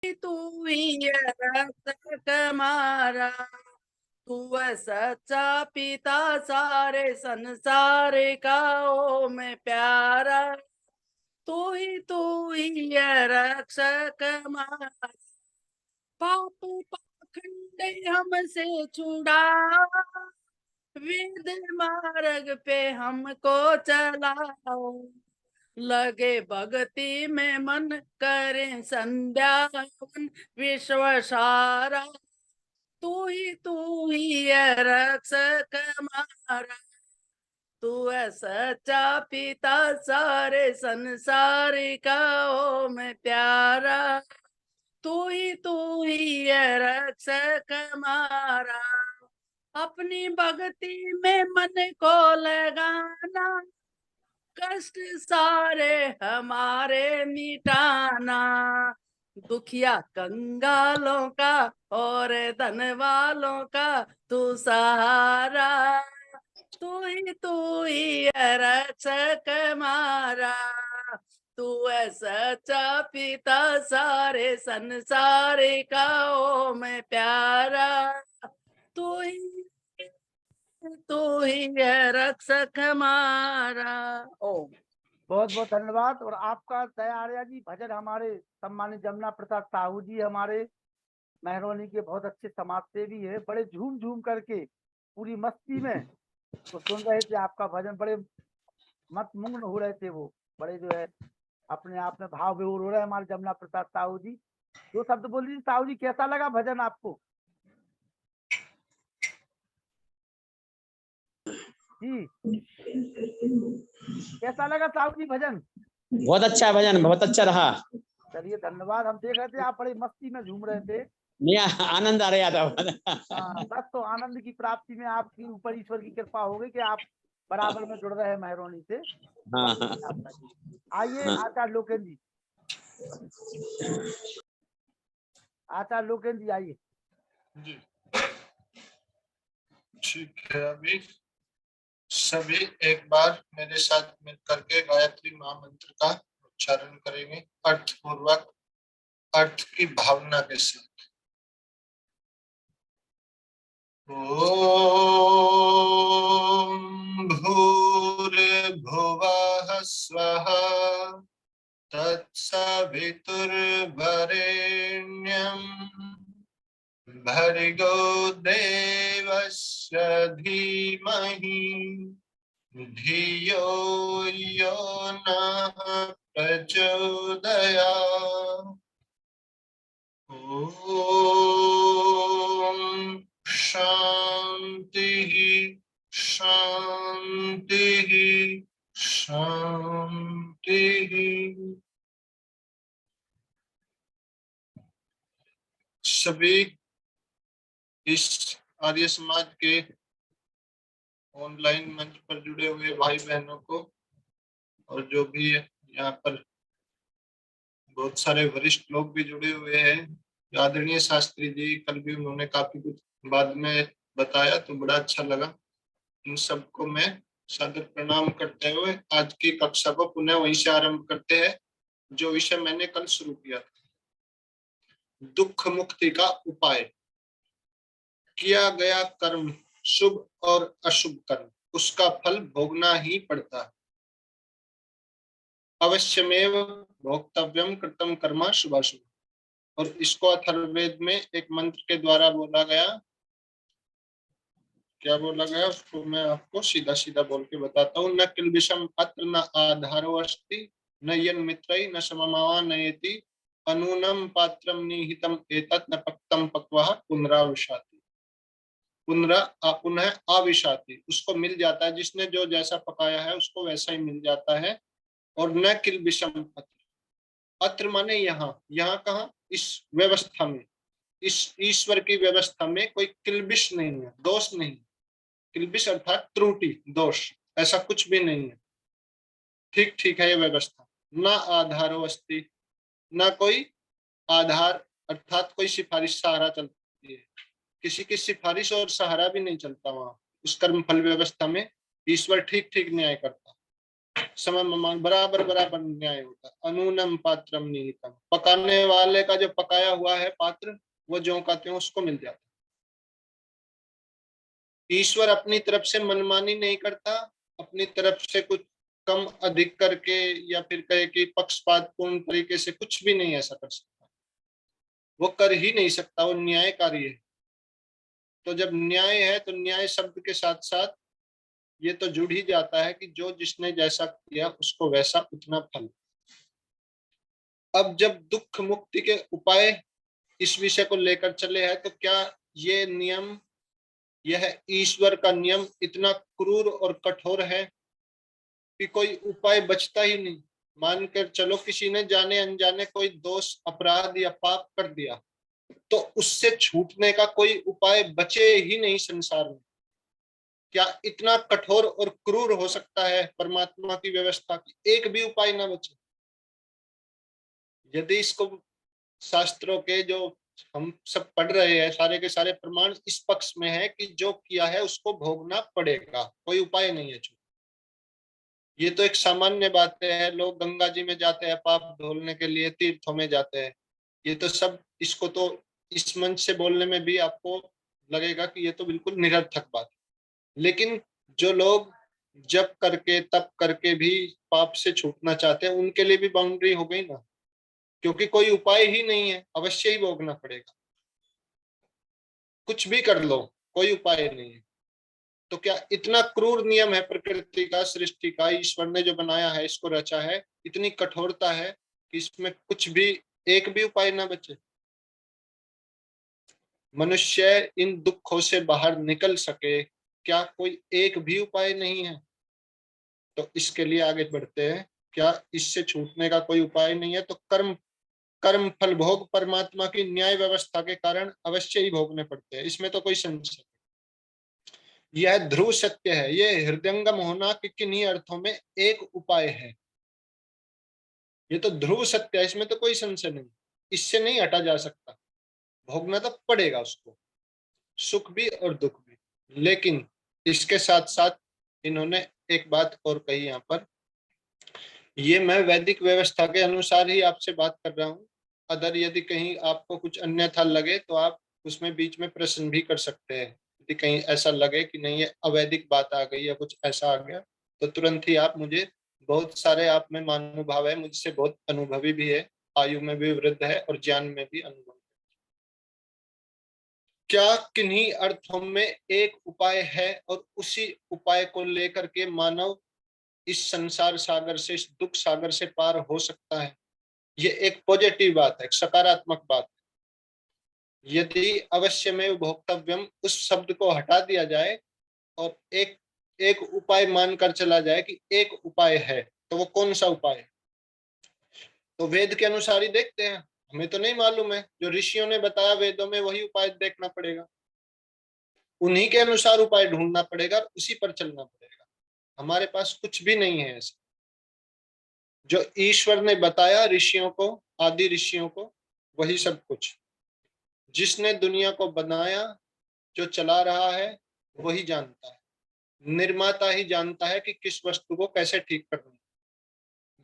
तू ही है रक्षक हमारा, तू है सच्चा पिता सारे संसार का, ओ मैं प्यारा। तू ही है रक्षक हमारा, पाप पाखंड हमसे छुड़ा, वेद मार्ग पे हमको चलाओ, लगे भक्ति में मन करें संध्या वन विश्व सारा। तू ही है रक्षक हमारा, तू है सच्चा पिता सारे संसार का, ओ मैं प्यारा। तू ही है रक्षक हमारा, अपनी भक्ति में मन को लगाना, कष्ट सारे हमारे मिटाना, दुखिया कंगालों का और धन वालों का तू सहारा। तू ही है रक्षक हमारा, तू है सच्चा पिता सारे संसार का, ओ मैं प्यारा। तू ही तू ही है रक्षक हमारा। ओम। बहुत बहुत धन्यवाद। और आपका दया आर्या जी भजन हमारे सम्मानित जमुना प्रसाद साहू जी हमारे मेहरौनी के बहुत अच्छे समाज सेवी है, बड़े झूम झूम करके पूरी मस्ती में तो सुन रहे थे आपका भजन, बड़े मत मुग्न हो रहे थे वो, बड़े जो है अपने आप में भाव विभोर हो रहे हैं हमारे जमुना प्रसाद साहू जी। दो शब्द बोल दीजिए साहू जी, कैसा लगा भजन आपको जी? कैसा लगा साहू जी भजन? बहुत अच्छा भजन, बहुत अच्छा रहा। चलिए धन्यवाद। हम देख रहे थे आप बड़ी मस्ती में झूम रहे थे। आनंद आ रहा था। हाँ, बस तो आनंद की प्राप्ति में आपकी ऊपर ईश्वर की कृपा हो गई कि आप बराबर में जुड़ रहे हैं मेहरौनी से। हाँ, आइए आचार्य लोकेन जी, आचार्य लोकेन जी आइए जी। ठीक है, अभी सभी एक बार मेरे साथ मिलकर के गायत्री महामंत्र का उच्चारण करेंगे, अर्थपूर्वक, अर्थ की भावना के साथ। ओम भूर्भुवः स्वः तत्सवितुर्वरेण्यं भर्गो देवस्य धीमहि धियो यो नः प्रचोदयात्। ओम शांति शांति शांति। सभी इस आर्य समाज के ऑनलाइन मंच पर जुड़े हुए भाई बहनों को, और जो भी यहाँ पर बहुत सारे वरिष्ठ लोग भी जुड़े हुए हैं, आदरणीय शास्त्री जी, कल भी उन्होंने काफी कुछ बाद में बताया तो बड़ा अच्छा लगा। इन सबको मैं सादर प्रणाम करते हुए आज की कक्षा को पुनः वहीं से आरंभ करते हैं जो विषय मैंने कल शुरू किया था, दुख मुक्ति का उपाय। किया गया कर्म, शुभ और अशुभ कर्म, उसका फल भोगना ही पड़ता है। अवश्यमेव भोक्तव्यम कृतम कर्म शुभाशुभ। और इसको अथर्ववेद में एक मंत्र के द्वारा बोला गया। क्या बोला गया उसको मैं आपको सीधा सीधा बोल के बताता हूँ। न किल्बिषम अत्र न आधारो अस्ति, न यन मित्रै न सममावा नयति, अनूनम पात्रम निहितम एतत् न पक्तम पक्वः पुनराविशाति। पुनः आविशाति, उसको मिल जाता है, जिसने जो जैसा पकाया है उसको वैसा ही मिल जाता है। और न किल्बिषम अत्र, अत्र माने यहाँ, यहाँ कहाँ, इस व्यवस्था में, इस ईश्वर की व्यवस्था में कोई किल्बिष नहीं है, दोष नहीं। किल्बिष अर्थात त्रुटि, दोष, ऐसा कुछ भी नहीं है, ठीक ठीक है ये व्यवस्था। न आधारो अस्ति, न कोई आधार अर्थात कोई सिफारिश सहारा चलती है, किसी की सिफारिश और सहारा भी नहीं चलता वहां। उस कर्म फल व्यवस्था में ईश्वर ठीक ठीक न्याय करता। सममान बराबर बराबर न्याय होता है। अनूनम पात्रम निहितम, पकाने वाले का जो पकाया हुआ है पात्र वो ज्यों का त्यों उसको मिल जाता है। ईश्वर अपनी तरफ से मनमानी नहीं करता, अपनी तरफ से कुछ कम अधिक करके या फिर कहे कि पक्षपातपूर्ण तरीके से कुछ भी नहीं ऐसा कर सकता, वो कर ही नहीं सकता, वो न्यायकारी है। तो जब न्याय है तो न्याय शब्द के साथ साथ ये तो जुड़ ही जाता है कि जो जिसने जैसा किया उसको वैसा उतना फल। अब जब दुख मुक्ति के उपाय इस विषय को लेकर चले हैं तो क्या ये नियम, यह ईश्वर का नियम इतना क्रूर और कठोर है कि कोई उपाय बचता ही नहीं? मानकर चलो किसी ने जाने अनजाने कोई दोष अपराध या पाप कर दिया तो उससे छूटने का कोई उपाय बचे ही नहीं संसार में। क्या इतना कठोर और क्रूर हो सकता है परमात्मा की व्यवस्था की एक भी उपाय ना बचे? यदि इसको शास्त्रों के जो हम सब पढ़ रहे हैं सारे के सारे प्रमाण इस पक्ष में है कि जो किया है उसको भोगना पड़ेगा, कोई उपाय नहीं है। ये तो एक सामान्य बात है, लोग गंगा जी में जाते हैं पाप धोने के लिए, तीर्थों में जाते हैं, ये तो सब, इसको तो इस मंच से बोलने में भी आपको लगेगा कि ये तो बिल्कुल निरर्थक बात है। लेकिन जो लोग जप करके तप करके भी पाप से छूटना चाहते हैं उनके लिए भी बाउंड्री हो गई ना, क्योंकि कोई उपाय ही नहीं है, अवश्य ही भोगना पड़ेगा। कुछ भी कर लो कोई उपाय नहीं है। तो क्या इतना क्रूर नियम है प्रकृति का, सृष्टि का, ईश्वर ने जो बनाया है इसको रचा है, इतनी कठोरता है कि इसमें कुछ भी एक भी उपाय ना बचे? मनुष्य इन दुखों से बाहर निकल सके, क्या कोई एक भी उपाय नहीं है? तो इसके लिए आगे बढ़ते हैं। क्या इससे छूटने का कोई उपाय नहीं है? तो कर्म, कर्म फल भोग परमात्मा की न्याय व्यवस्था के कारण अवश्य ही भोगने पड़ते हैं, इसमें तो कोई संशय। यह ध्रुव सत्य है, यह हृदयंगम होना कि किन्हीं अर्थों में एक उपाय है, ये तो ध्रुव सत्य है, इसमें तो कोई संशय नहीं, इससे नहीं हटा जा सकता, भोगना तो पड़ेगा उसको, सुख भी और दुख भी। लेकिन इसके साथ साथ इन्होंने एक बात और कही यहाँ पर, ये मैं वैदिक व्यवस्था के अनुसार ही आपसे बात कर रहा हूँ, अगर यदि कहीं आपको कुछ अन्यथा लगे तो आप उसमें बीच में प्रश्न भी कर सकते हैं। यदि कहीं ऐसा लगे कि नहीं ये अवैधिक बात आ गई या कुछ ऐसा आ गया तो तुरंत ही आप मुझे, बहुत सारे आप में महानुभाव है, मुझसे बहुत अनुभवी भी है, आयु में भी वृद्ध है और ज्ञान में भी अनुभव। क्या किन्हीं अर्थों में एक उपाय है और उसी उपाय को लेकर के मानव इस संसार सागर से, इस दुख सागर से पार हो सकता है? ये एक पॉजिटिव बात है, एक सकारात्मक बात है। यदि अवश्य में भोक्तव्यम उस शब्द को हटा दिया जाए और एक एक उपाय मानकर चला जाए कि एक उपाय है, तो वो कौन सा उपाय है? तो वेद के अनुसार ही देखते हैं, हमें तो नहीं मालूम है, जो ऋषियों ने बताया वेदों में वही उपाय देखना पड़ेगा, उन्हीं के अनुसार उपाय ढूंढना पड़ेगा, उसी पर चलना पड़ेगा। हमारे पास कुछ भी नहीं है ऐसा, जो ईश्वर ने बताया ऋषियों को, आदि ऋषियों को, वही सब कुछ। जिसने दुनिया को बनाया, जो चला रहा है वही जानता है, निर्माता ही जानता है कि किस वस्तु को कैसे ठीक करना है।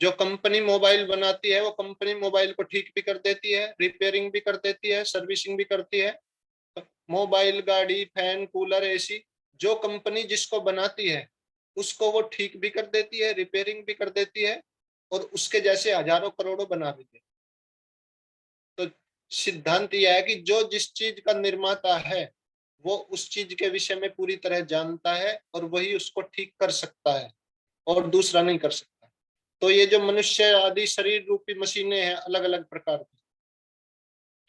जो कंपनी मोबाइल बनाती है वो कंपनी मोबाइल को ठीक भी कर देती है, रिपेयरिंग भी कर देती है, सर्विसिंग भी करती है। मोबाइल, गाड़ी, फैन, कूलर, एसी, जो कंपनी जिसको बनाती है उसको वो ठीक भी कर देती है, रिपेयरिंग भी कर देती है और उसके जैसे हजारों करोड़ों बना भी देती है। तो सिद्धांत यह है कि जो जिस चीज का निर्माता है वो उस चीज के विषय में पूरी तरह जानता है और वही उसको ठीक कर सकता है और दूसरा नहीं कर सकता। तो ये जो मनुष्य आदि शरीर रूपी मशीनें हैं अलग अलग प्रकार की,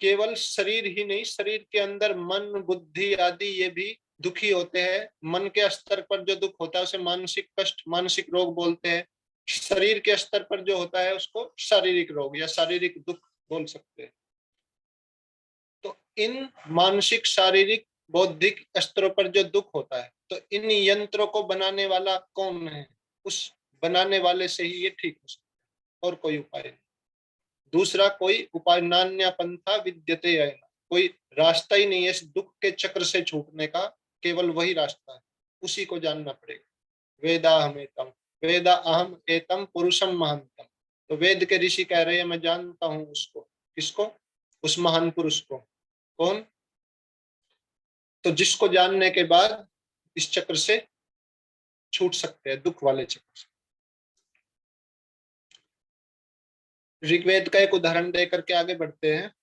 केवल शरीर ही नहीं, शरीर के अंदर मन, बुद्धि आदि ये भी दुखी होते हैं। मन के स्तर पर जो दुख होता है उसे मानसिक कष्ट, मानसिक रोग बोलते हैं। शरीर के स्तर पर जो होता है उसको शारीरिक रोग या शारीरिक दुख बोल सकते हैं। तो इन मानसिक, शारीरिक, बौद्धिक स्तरों पर जो दुख होता है, तो इन यंत्रों को बनाने वाला कौन है? उस बनाने वाले से ही ये ठीक हो सकता है और कोई उपाय नहीं। दूसरा कोई उपाय नान्या पंथा विद्यते है, कोई रास्ता ही नहीं है इस दुख के चक्र से छूटने का, केवल वही रास्ता है, उसी को जानना पड़ेगा। वेदा हमेतम, वेदा अहम एतम पुरुषम महंतम। तो वेद के ऋषि कह रहे हैं मैं जानता हूं उसको। किसको? उस महान पुरुष को। कौन? तो जिसको जानने के बाद इस चक्र से छूट सकते हैं, दुख वाले चक्र से। ऋग्वेद का एक उदाहरण देकर के आगे बढ़ते हैं।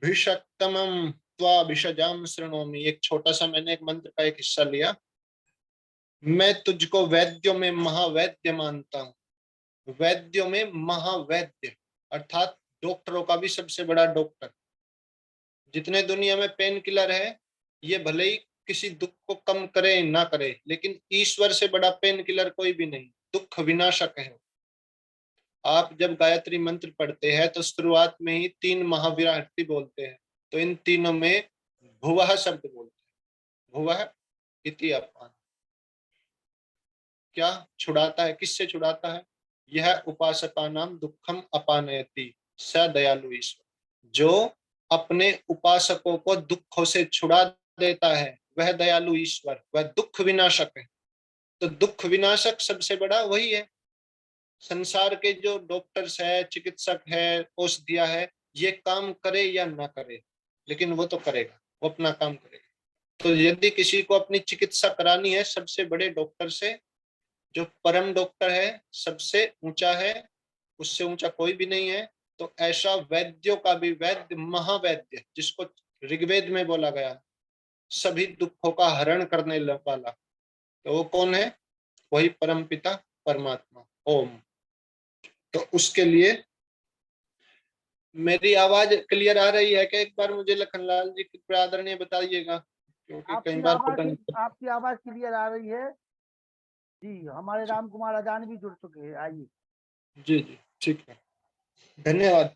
भिषक्तमं त्वा भिषजाम शृणोमि। एक छोटा सा मैंने एक मंत्र का एक हिस्सा लिया। मैं तुझको वैद्यों में महावैद्य मानता हूँ। वैद्यों में महावैद्य अर्थात डॉक्टरों का भी सबसे बड़ा डॉक्टर। जितने दुनिया में पेन किलर है, ये भले ही किसी दुख को कम करे ना करे, लेकिन ईश्वर से बड़ा पेन किलर कोई भी नहीं। दुख विनाशक है। आप जब गायत्री मंत्र पढ़ते हैं तो शुरुआत में ही 3 महाविराट्टी बोलते हैं। तो इन तीनों में भुवः शब्द बोलते हैं। भुवः इति अपान। क्या छुड़ाता है? किससे छुड़ाता है? यह उपासका नाम दुखम अपानयति स दयालु ईश्वर। जो अपने उपासकों को दुखों से छुड़ा देता है वह दयालु ईश्वर, वह दुख विनाशक है। तो दुख विनाशक सबसे बड़ा वही है। संसार के जो डॉक्टर्स है, चिकित्सक है, औषधियां है, ये काम करे या ना करे, लेकिन वो तो करेगा, वो अपना काम करेगा। तो यदि किसी को अपनी चिकित्सा करानी है सबसे बड़े डॉक्टर से, जो परम डॉक्टर है, सबसे ऊंचा है, उससे ऊंचा कोई भी नहीं है, तो ऐसा वैद्यों का भी वैद्य, महावैद्य, जिसको ऋग्वेद में बोला गया सभी दुखों का हरण करने वाला, तो वो कौन है? वही परम पिता परमात्मा ओम। तो उसके लिए मेरी आवाज क्लियर आ रही है क्या? एक बार मुझे लखनलाल जी की आदरणीय बताइएगा, क्योंकि कई बार आपकी आवाज क्लियर आ रही है जी। हमारे राम कुमार अजान भी जुड़ चुके हैं, आइए। जी जी ठीक है, धन्यवाद।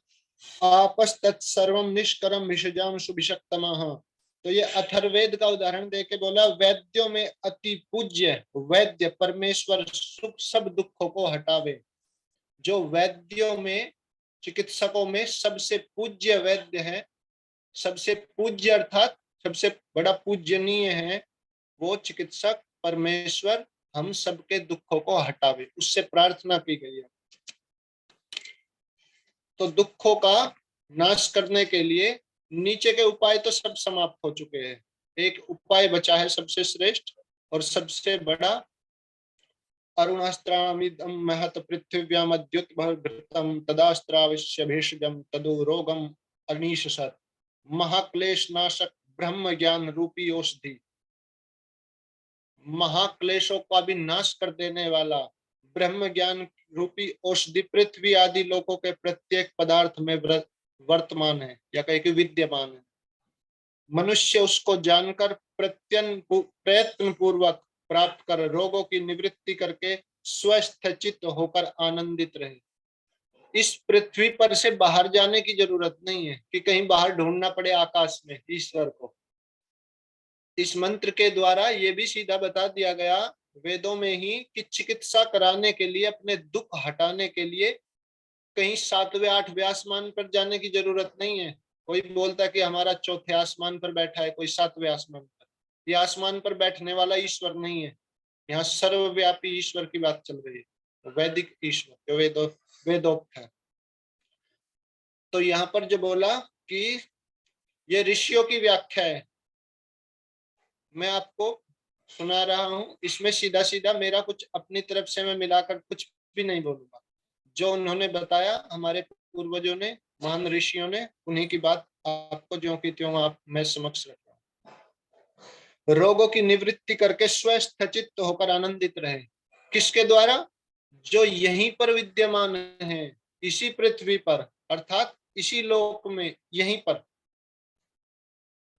आपस तत्सर्वम निष्करम विषजाम सुभिषक्तमः। तो ये अथर्ववेद का उदाहरण देके बोला वैद्यों में अति पूज्य वैद्य परमेश्वर सुख सब दुखों को हटावे। जो वैद्यों में, चिकित्सकों में सबसे पूज्य वैद्य है, सबसे पूज्य अर्थात सबसे बड़ा पूजनीय है, वो चिकित्सक परमेश्वर हम सबके दुखों को हटावे, उससे प्रार्थना की गई है। तो दुखों का नाश करने के लिए नीचे के उपाय तो सब समाप्त हो चुके हैं। एक उपाय बचा है सबसे श्रेष्ठ और सबसे बड़ा। अरुणास्त्रामिदं महत पृथिव्यामद्युतभृतं तदास्त्रावश्य भेषजं तदो रोगम अनीशसत्। महाक्लेश नाशक ब्रह्म ज्ञान रूपी औषधि। महाक्लेशों का भी नाश कर देने वाला ब्रह्म ज्ञान रूपी औषधि पृथ्वी आदि लोकों के प्रत्येक पदार्थ में वर्तमान है, या कहीं कि विद्यमान है। मनुष्य उसको जानकर प्रयत्न पूर्वक प्राप्त कर रोगों की निवृत्ति करके स्वस्थ चित्त होकर आनंदित रहे। इस पृथ्वी पर से बाहर जाने की जरूरत नहीं है कि कहीं बाहर ढूंढना पड़े आकाश में ईश्वर को। इस मंत्र के द्वारा ये भी सीधा बता दिया गया वेदों में ही कि चिकित्सा कराने के लिए, अपने दुख हटाने के लिए कहीं 7वें 8वें आसमान पर जाने की जरूरत नहीं है। कोई बोलता है कि हमारा 4थे आसमान पर बैठा है, कोई 7वें आसमान पर। ये आसमान पर बैठने वाला ईश्वर नहीं है, यहाँ सर्वव्यापी ईश्वर की बात चल रही है, वैदिक ईश्वर जो वेदोक्त है। तो यहाँ पर जो बोला कि ये ऋषियों की व्याख्या है, मैं आपको सुना रहा हूं, इसमें सीधा सीधा मेरा कुछ अपनी तरफ से मैं मिलाकर कुछ भी नहीं बोलूंगा। जो उन्होंने बताया हमारे पूर्वजों ने, महान ऋषियों ने, उन्हीं की बात आपको ज्यों की त्यों आप मैं समक्ष रख रहा हूं। रोगों की निवृत्ति करके स्वस्थ चित्त होकर आनंदित रहे। किसके द्वारा? जो यहीं पर विद्यमान है, इसी पृथ्वी पर, अर्थात इसी लोक में, यहीं पर।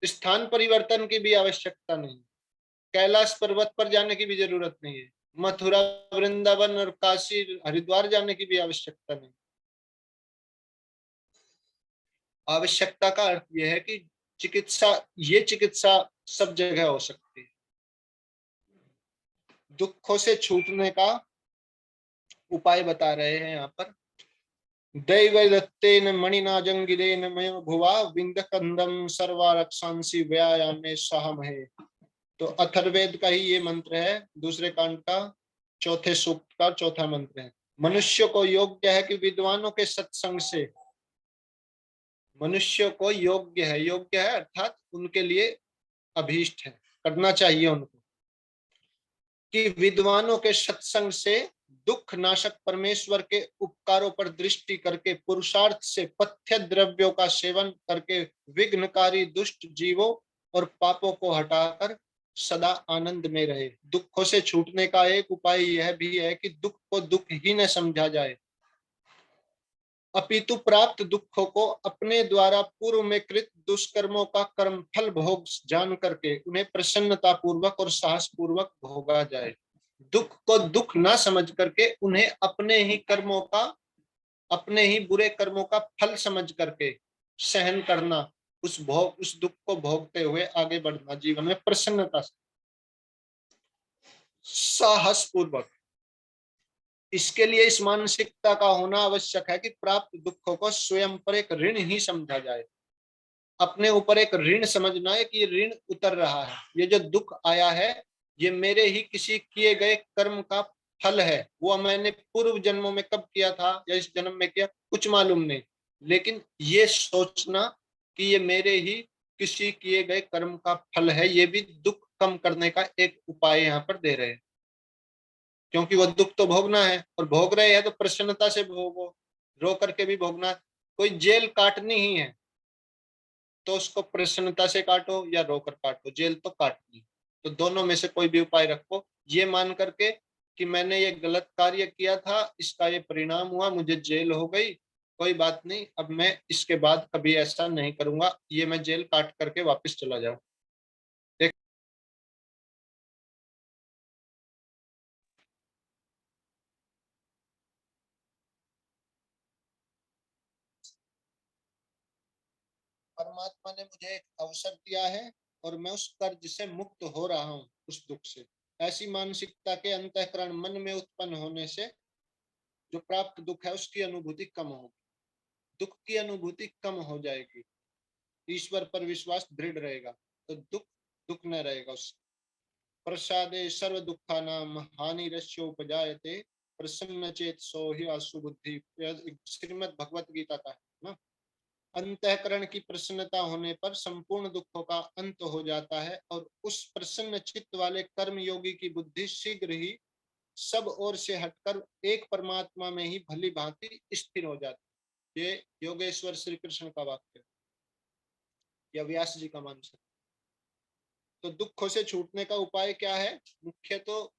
स्थान परिवर्तन की भी आवश्यकता नहीं, कैलाश पर्वत पर जाने की भी जरूरत नहीं है, मथुरा, वृंदावन और काशी, हरिद्वार जाने की भी आवश्यकता नहीं। आवश्यकता का अर्थ यह है कि ये चिकित्सा सब जगह हो सकती है। दुखों से छूटने का उपाय बता रहे हैं यहाँ पर। दैवदत्तेन मणिनाजंगिरेन मय भुवा विंदकंदम सर्वारक्षांसि व्यायामे सहमहे। तो अथर्ववेद का ही ये मंत्र है, दूसरे कांड का चौथे सूक्त का चौथा मंत्र है। मनुष्य को योग्य है कि विद्वानों के सत्संग से, मनुष्य को योग्य है अर्थात उनके लिए अभीष्ट है, करना चाहिए उनको, कि विद्वानों के सत्संग से दुख नाशक परमेश्वर के उपकारों पर दृष्टि करके पुरुषार्थ से पथ्य द्रव्यों का सेवन करके विघ्नकारी दुष्ट जीवों और पापों को हटाकर सदा आनंद में रहे। दुखों से छूटने का एक उपाय यह भी है कि दुख को दुख ही न समझा जाए, अपितु प्राप्त दुखों को अपने द्वारा पूर्व में कृत दुष्कर्मों का कर्म फल भोग जान करके उन्हें प्रसन्नता पूर्वक और साहस पूर्वक भोगा जाए। दुख को दुख ना समझ करके उन्हें अपने ही कर्मों का, अपने ही बुरे कर्मों का फल समझ करके सहन करना, उस दुख को भोगते हुए आगे बढ़ना, जीवन में प्रसन्नता से साहस पूर्वक। इसके लिए इस मानसिकता का होना आवश्यक है कि प्राप्त दुखों को स्वयं पर एक ऋण ही समझा जाए, अपने ऊपर एक ऋण समझना है कि ये ऋण उतर रहा है, ये जो दुख आया है ये मेरे ही किसी किए गए कर्म का फल है। वो मैंने पूर्व जन्मों में कब किया था या इस जन्म में किया कुछ मालूम नहीं, लेकिन ये सोचना कि ये मेरे ही किसी किए गए कर्म का फल है, ये भी दुख कम करने का एक उपाय यहाँ पर दे रहे हैं। क्योंकि वो दुख तो भोगना है और भोग रहे हैं तो प्रसन्नता से भोगो, रो करके भी भोगना। कोई जेल काटनी ही है तो उसको प्रसन्नता से काटो या रोकर काटो, जेल तो काटनी। तो दोनों में से कोई भी उपाय रखो, ये मान करके कि मैंने ये गलत कार्य किया था, इसका ये परिणाम हुआ, मुझे जेल हो गई, कोई बात नहीं, अब मैं इसके बाद कभी ऐसा नहीं करूंगा, ये मैं जेल काट करके वापस चला जाऊं। परमात्मा ने मुझे एक अवसर दिया है और मैं उस कर्ज से मुक्त हो रहा हूँ, उस दुख से। ऐसी मानसिकता के अंतःकरण मन में उत्पन्न होने से जो प्राप्त दुख है उसकी अनुभूति कम होगी, दुख की अनुभूति कम हो जाएगी, ईश्वर पर विश्वास दृढ़ रहेगा तो दुख दुख न रहेगा। उस प्रसादे सर्व दुखा नाम हानि रस्योपजायते प्रसन्न चेत सो ही आसु बुद्धि, श्रीमद् भगवत गीता का है ना। अंतःकरण की प्रसन्नता होने पर संपूर्ण दुखों का अंत हो जाता है और उस प्रसन्न चित्त वाले कर्म योगी की बुद्धि शीघ्र ही सब ओर से हटकर एक परमात्मा में ही भली भांति स्थिर हो जाती है। ये योगेश्वर श्री कृष्ण का वाक्य या व्यास जी का मानस है। तो दुखों से छूटने का उपाय क्या है? मुख्य तो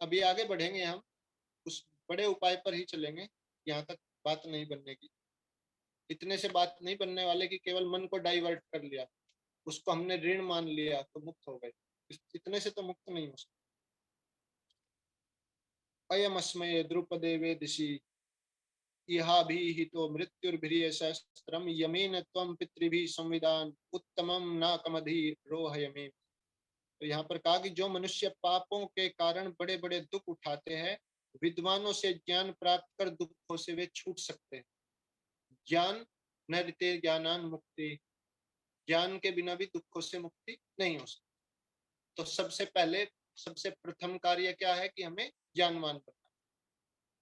अभी आगे बढ़ेंगे, हम उस बड़े उपाय पर ही चलेंगे, यहाँ तक बात नहीं बनने की। इतने से बात नहीं बनने वाले कि केवल मन को डाइवर्ट कर लिया, उसको हमने ऋण मान लिया तो मुक्त हो गए, इतने से तो मुक्त नहीं हो सकते। अयमस्मय द्रुपदे वेदिषि इहाभिहितो मृत्युर्भिर्य शस्त्रम यमेन त्वं पितृभिः संविदान उत्तमम नाकमधिरोहयमे। तो यहाँ पर कहा कि जो मनुष्य पापों के कारण बड़े बड़े दुख उठाते हैं, विद्वानों से ज्ञान प्राप्त कर दुखों से वे छूट सकते हैं। ज्ञान न ऋते ज्ञानान मुक्ति, ज्ञान के बिना भी दुखों से मुक्ति नहीं हो सकती। तो सबसे पहले सबसे प्रथम कार्य क्या है कि हमें ज्ञानवान बनना,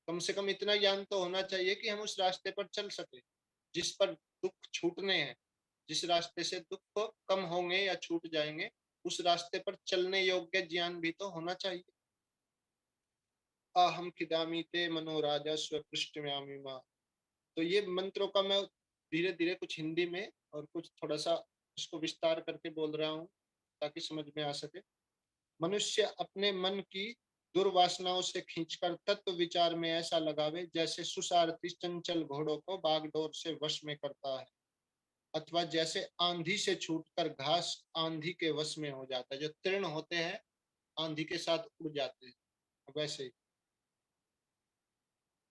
कम से कम इतना ज्ञान तो होना चाहिए कि हम उस रास्ते पर चल सके जिस पर दुख छूटने हैं, जिस रास्ते से दुख कम होंगे या छूट जाएंगे, उस रास्ते पर चलने योग्य ज्ञान भी तो होना चाहिए। अहम खिदामी ते मनोराजा स्वपृष्ठम्यामी मां। तो ये मंत्रों का मैं धीरे धीरे कुछ हिंदी में और कुछ थोड़ा सा इसको विस्तार करके बोल रहा हूँ ताकि समझ में आ सके। मनुष्य अपने मन की दुर्वासनाओं से खींचकर तत्व विचार में ऐसा लगावे जैसे सुसारथी चंचल घोड़ों को बागडोर से वश में करता है, अथवा जैसे आंधी से छूटकर घास आंधी के वश में हो जाता है। जो तृण होते हैं आंधी के साथ उड़ जाते हैं, वैसे ही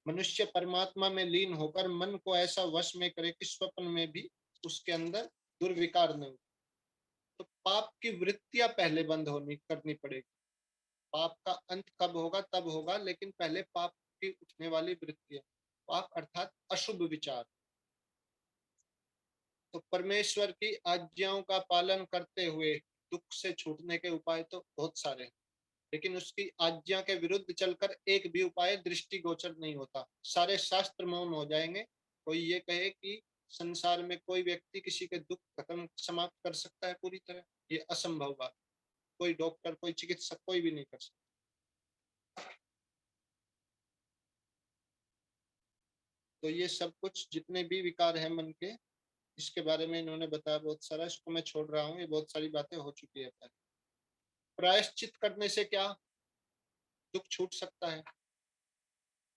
मनुष्य परमात्मा में लीन होकर मन को ऐसा वश में करे कि स्वप्न में भी उसके अंदर दुर्विकार न हो। तो पाप की वृत्तियां पहले बंद होनी करनी पड़ेगी। पाप का अंत कब होगा? तब होगा, लेकिन पहले पाप की उठने वाली वृत्तियां, पाप अर्थात अशुभ विचार। तो परमेश्वर की आज्ञाओं का पालन करते हुए दुख से छूटने के उपाय तो बहुत सारे हैं। लेकिन उसकी आज्ञा के विरुद्ध चलकर एक भी उपाय दृष्टि गोचर नहीं होता। सारे शास्त्र मौन हो जाएंगे। कोई ये कहे कि संसार में कोई व्यक्ति किसी के दुख खत्म समाप्त कर सकता है पूरी तरह, ये असंभव बात। कोई डॉक्टर, कोई चिकित्सक, कोई भी नहीं कर सकता। तो ये सब कुछ जितने भी विकार है मन के, इसके बारे में इन्होंने बताया बहुत सारा। इसको मैं छोड़ रहा हूँ, ये बहुत सारी बातें हो चुकी है पहले। प्रायश्चित करने से क्या दुख छूट सकता है?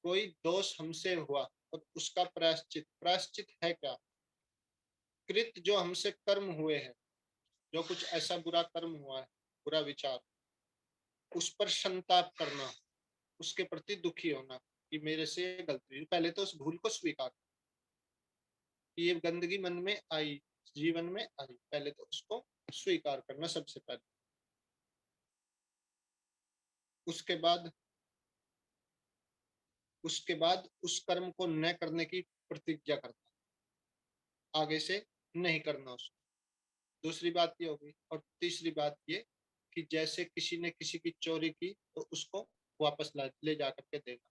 कोई दोष हमसे हुआ और उसका प्रायश्चित, प्रायश्चित है क्या? कृत जो हमसे कर्म हुए हैं, जो कुछ ऐसा बुरा कर्म हुआ है, बुरा विचार, उस पर संताप करना, उसके प्रति दुखी होना कि मेरे से ये गलती हुई। पहले तो उस भूल को स्वीकार, कि ये गंदगी मन में आई, जीवन में आई, पहले तो उसको स्वीकार करना सबसे पहले। उसके बाद उस कर्म को न करने की प्रतिज्ञा करता, आगे से नहीं करना उसको। दूसरी बात ये होगी। और तीसरी बात ये कि जैसे किसी ने किसी की चोरी की तो उसको वापस ले जा करके देना,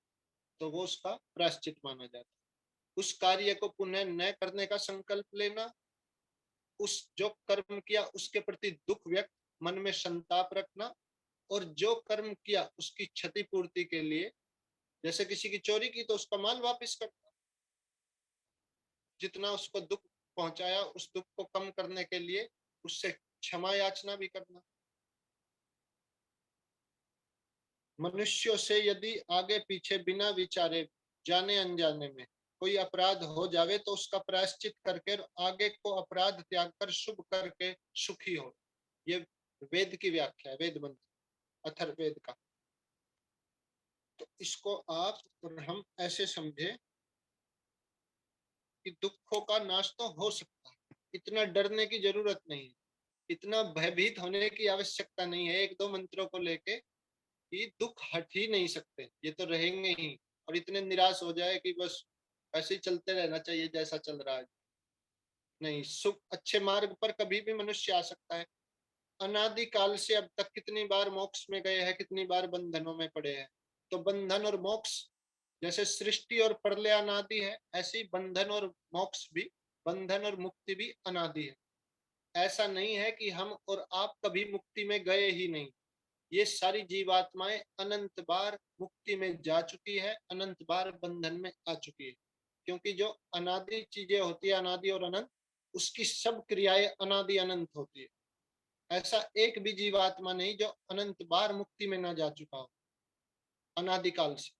तो वो उसका प्रायश्चित माना जाता है। उस कार्य को पुनः न करने का संकल्प लेना, उस जो कर्म किया उसके प्रति दुख व्यक्त, मन में संताप रखना, और जो कर्म किया उसकी क्षतिपूर्ति के लिए, जैसे किसी की चोरी की तो उसका माल वापस करना, जितना उसको दुख पहुंचाया उस दुख को कम करने के लिए उससे क्षमा याचना भी करना। मनुष्यों से यदि आगे पीछे बिना विचारे, जाने अनजाने में कोई अपराध हो जावे तो उसका प्रायश्चित करके आगे को अपराध त्याग कर शुभ करके सुखी हो। ये वेद की व्याख्या है, वेद मंत्र अथर्ववेद का। तो इसको आप और हम ऐसे समझे कि दुखों का नाश तो हो सकता है, इतना डरने की जरूरत नहीं है, इतना भयभीत होने की आवश्यकता नहीं है एक दो मंत्रों को लेके कि दुख हट ही नहीं सकते, ये तो रहेंगे ही। और इतने निराश हो जाए कि बस ऐसे ही चलते रहना चाहिए जैसा चल रहा है, नहीं। सुख, अच्छे मार्ग पर कभी भी मनुष्य आ सकता है। अनादि काल से अब तक कितनी बार मोक्ष में गए हैं, कितनी बार बंधनों में पड़े हैं। तो बंधन और मोक्ष, जैसे सृष्टि और प्रलय अनादि है, ऐसे ही बंधन और मोक्ष भी, बंधन और मुक्ति भी अनादि है। ऐसा नहीं है कि हम और आप कभी मुक्ति में गए ही नहीं। ये सारी जीवात्माएं अनंत बार मुक्ति में जा चुकी है, अनंत बार बंधन में आ चुकी है। क्योंकि जो अनादि चीजें होती है, अनादि और अनंत, उसकी सब क्रियाएं अनादि अनंत होती है। ऐसा एक भी जीवात्मा नहीं जो अनंत बार मुक्ति में ना जा चुका हो। अनादिकाल से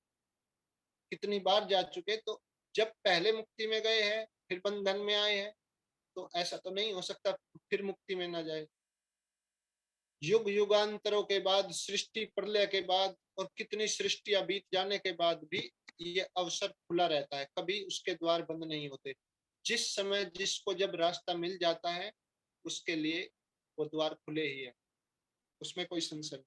कितनी बार जा चुके, तो जब पहले मुक्ति में गए हैं फिर बंधन में आए हैं, तो ऐसा तो नहीं हो सकता फिर मुक्ति में ना जाए। युग युगांतरों के बाद, सृष्टि प्रलय के बाद, और कितनी सृष्टियां बीत जाने के बाद भी ये अवसर खुला रहता है, कभी उसके द्वार बंद नहीं होते। जिस समय जिसको जब रास्ता मिल जाता है उसके लिए वो द्वार खुले ही है, उसमें कोई संशय नहीं।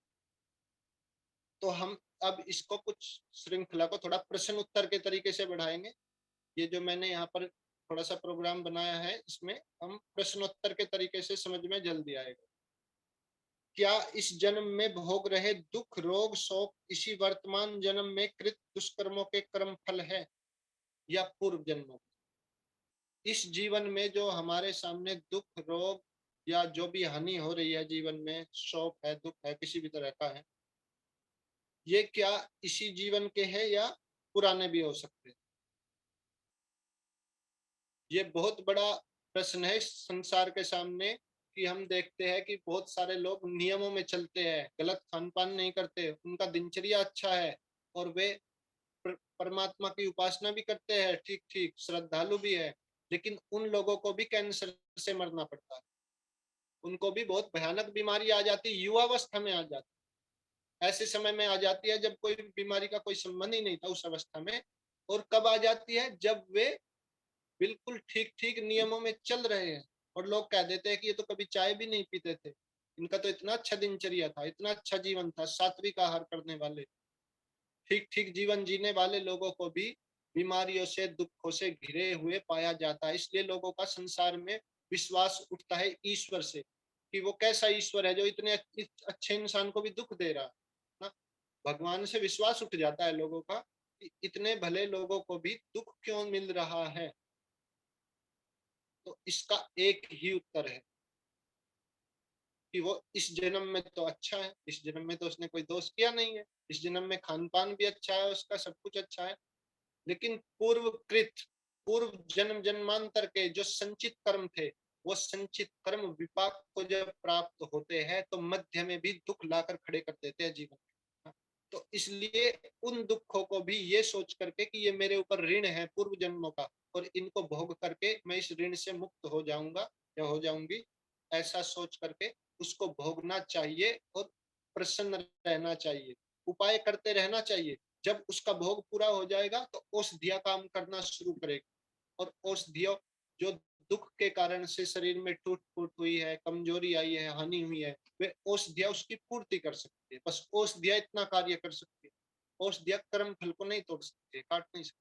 तो हम अब इसको कुछ श्रृंखला को थोड़ा प्रश्न उत्तर के तरीके से बढ़ाएंगे। ये जो मैंने यहाँ पर थोड़ा सा प्रोग्राम बनाया है, इसमें हम प्रश्नोत्तर के तरीके से समझ में जल्दी आएगा। क्या इस जन्म में भोग रहे दुख, रोग, शोक इसी वर्तमान जन्म में कृत दुष्कर्मों के कर्म फल है या पूर्व जन्मों? इस जीवन में जो हमारे सामने दुख, रोग या जो भी हानि हो रही है जीवन में, शोक है, दुख है, किसी भी तरह का है, ये क्या इसी जीवन के हैं या पुराने भी हो सकते हैं? ये बहुत बड़ा प्रश्न है संसार के सामने, कि हम देखते हैं कि बहुत सारे लोग नियमों में चलते हैं, गलत खान पान नहीं करते, उनका दिनचर्या अच्छा है और वे परमात्मा की उपासना भी करते हैं, ठीक ठीक श्रद्धालु भी है, लेकिन उन लोगों को भी कैंसर से मरना पड़ता है, उनको भी बहुत भयानक बीमारी आ जाती है, युवावस्था में आ जाती है, ऐसे समय में आ जाती है जब कोई बीमारी का कोई संबंध ही नहीं था उस अवस्था में। और कब आ जाती है? जब वे बिल्कुल ठीक ठीक नियमों में चल रहे हैं और लोग कह देते हैं कि ये तो कभी चाय भी नहीं पीते थे, इनका तो इतना अच्छा दिनचर्या था, इतना अच्छा जीवन था, सात्विक आहार करने वाले, ठीक ठीक जीवन जीने वाले लोगों को भी बीमारियों से, दुखों से घिरे हुए पाया जाता है। इसलिए लोगों का संसार में विश्वास उठता है ईश्वर से, कि वो कैसा ईश्वर है जो इतने अच्छे इंसान को भी दुख दे रहा है ना। भगवान से विश्वास उठ जाता है लोगों का कि इतने भले लोगों को भी दुख क्यों मिल रहा है। तो इसका एक ही उत्तर है कि वो इस जन्म में तो अच्छा है, इस जन्म में तो उसने कोई दोष किया नहीं है, इस जन्म में खान पान भी अच्छा है, उसका सब कुछ अच्छा है, लेकिन पूर्व जन्म जन्मांतर के जो संचित कर्म थे, वो संचित कर्म विपाक को जब प्राप्त होते हैं तो मध्य में भी दुख लाकर खड़े कर देते हैं जीवन में। तो इसलिए उन दुखों को भी ये सोच करके कि ये मेरे ऊपर ऋण है पूर्व जन्मों का, और इनको भोग करके मैं इस ऋण से मुक्त हो जाऊंगा या हो जाऊंगी, ऐसा सोच करके उसको भोगना चाहिए और प्रसन्न रहना चाहिए, उपाय करते रहना चाहिए। जब उसका भोग पूरा हो जाएगा तो औषधियां काम करना शुरू करेगी, और औषधियों जो दुख के कारण से शरीर में टूट फूट हुई है, कमजोरी आई है, हानि हुई है, वे औषधियां उसकी पूर्ति कर सकती है। बस औषधियां इतना कार्य कर सकती है, औषधियां कर्म फल को नहीं तोड़ सकती, काट नहीं सकती।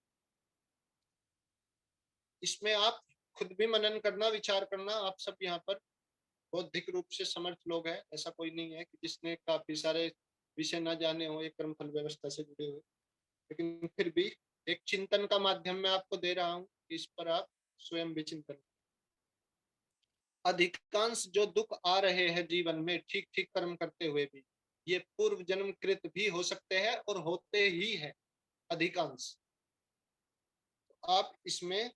इसमें आप खुद भी मनन करना, विचार करना। आप सब यहाँ पर बौद्धिक रूप से समर्थ लोग हैं, ऐसा कोई नहीं है कि जिसने काफी सारे विषय न जाने हो एक कर्म फल व्यवस्था से जुड़े हुए, लेकिन फिर भी एक चिंतन का माध्यम मैं आपको दे रहा हूँ, इस पर आप स्वयं भी चिंतन। अधिकांश जो दुख आ रहे हैं जीवन में ठीक ठीक कर्म करते हुए भी, ये पूर्व जन्म कृत भी हो सकते हैं और होते ही है अधिकांश। आप इसमें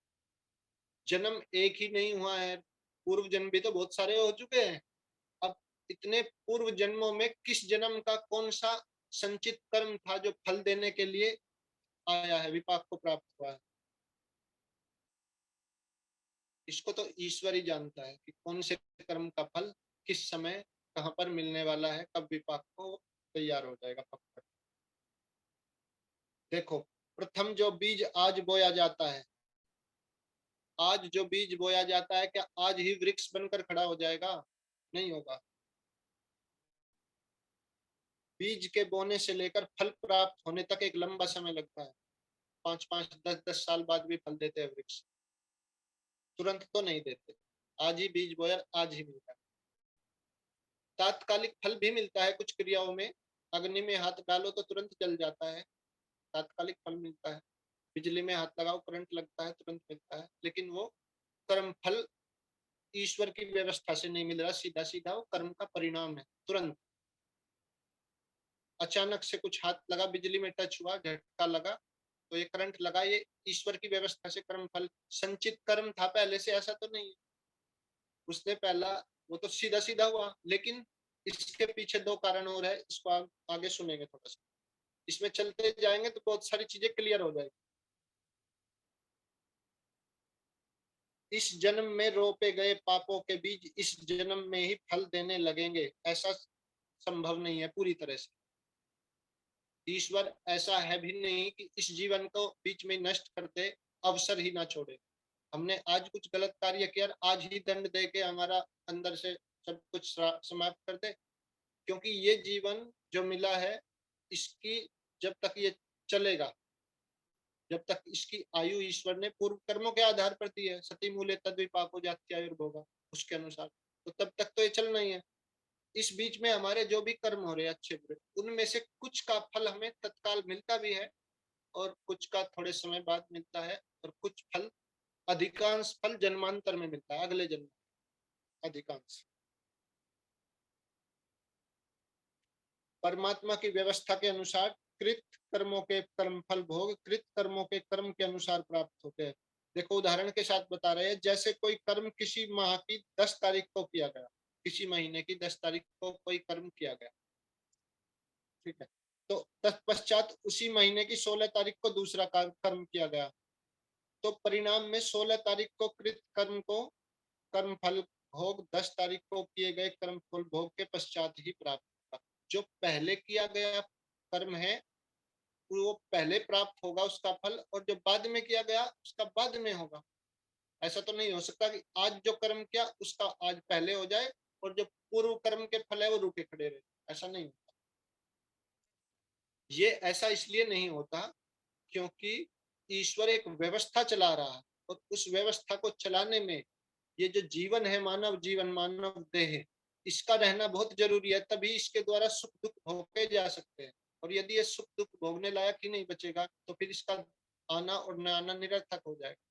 जन्म एक ही नहीं हुआ है, पूर्व जन्म भी तो बहुत सारे हो चुके हैं। अब इतने पूर्व जन्मों में किस जन्म का कौन सा संचित कर्म था जो फल देने के लिए आया है, विपाक को प्राप्त हुआ है, इसको तो ईश्वर ही जानता है कि कौन से कर्म का फल किस समय कहां पर मिलने वाला है, कब विपाक को तैयार हो जाएगा पककर। देखो, प्रथम जो बीज आज बोया जाता है, आज जो बीज बोया जाता है, क्या आज ही वृक्ष बनकर खड़ा हो जाएगा? नहीं होगा। बीज के बोने से लेकर फल प्राप्त होने तक एक लंबा समय लगता है। 5-5, 10-10 साल बाद भी फल देते हैं वृक्ष, तुरंत तो नहीं देते। आज ही बीज बोया, आज ही मिलता है। तात्कालिक फल भी मिलता है कुछ क्रियाओं में, अग्नि में हाथ डालो तो तुरंत जल जाता है, तात्कालिक फल मिलता है। बिजली में हाथ लगाओ, करंट लगता है, तुरंत मिलता है। लेकिन वो कर्म फल ईश्वर की व्यवस्था से नहीं मिल रहा, सीधा सीधा वो कर्म का परिणाम है। तुरंत अचानक से कुछ हाथ लगा, बिजली में टच हुआ, झटका लगा, तो ये करंट लगा, ये ईश्वर की व्यवस्था से कर्म फल। संचित कर्म था पहले से, ऐसा तो नहीं है, उसने पहला वो तो सीधा सीधा हुआ। लेकिन इसके पीछे दो कारण और है, इसको आगे सुनेंगे थोड़ा सा, इसमें चलते जाएंगे तो बहुत सारी चीजें क्लियर हो जाएगी। इस जन्म में रोपे गए पापों के बीज इस जन्म में ही फल देने लगेंगे, ऐसा संभव नहीं है पूरी तरह से। ईश्वर ऐसा है भी नहीं कि इस जीवन को बीच में नष्ट करते अवसर ही ना छोड़े। हमने आज कुछ गलत कार्य किया, आज ही दंड दे के हमारा अंदर से सब कुछ समाप्त कर दे, क्योंकि ये जीवन जो मिला है, इसकी जब तक ये चलेगा, जब तक इसकी आयु ईश्वर ने पूर्व कर्मों के आधार पर दी है, सती मूले तद विपाको जाति आयुर्भोगा, उसके अनुसार, तो तब तक तो ये चलना ही है। इस बीच में हमारे जो भी कर्म हो रहे अच्छे बुरे, उनमें से कुछ का फल हमें तत्काल मिलता भी है और कुछ का थोड़े समय बाद मिलता है, और कुछ फल, अधिकांश फल जन्मांतर में मिलता है, अगले जन्म, अधिकांश। परमात्मा की व्यवस्था के अनुसार कृत कर्मों के कर्म फल भोग कृत कर्मों के कर्म के अनुसार प्राप्त होते हैं। देखो, उदाहरण के साथ बता रहे हैं, जैसे कोई कर्म किसी माह की 10 तारीख को किया गया, किसी महीने की 10 तारीख को कोई कर्म किया गया, ठीक है, तो तत्पश्चात उसी महीने की 16 तारीख को दूसरा कर्म किया गया, तो परिणाम में 16 तारीख को कृत कर्म को कर्म फल भोग 10 तारीख को किए गए कर्म फल भोग के पश्चात ही प्राप्त होगा। जो पहले किया गया कर्म है वो पहले प्राप्त होगा उसका फल, और जो बाद में किया गया उसका बाद में होगा। ऐसा तो नहीं हो सकता कि आज जो कर्म किया उसका आज पहले हो जाए और जो पूर्व कर्म के फल है वो रुके खड़े रहे, ऐसा नहीं होता। ये ऐसा इसलिए नहीं होता क्योंकि ईश्वर एक व्यवस्था चला रहा है, और उस व्यवस्था को चलाने में ये जो जीवन है, मानव जीवन, मानव देह, इसका रहना बहुत जरूरी है, तभी इसके द्वारा सुख दुख भोगे जा सकते हैं। और यदि ये सुख दुख भोगने लायक ही नहीं बचेगा तो फिर इसका आना और न आना निरर्थक हो जाएगा।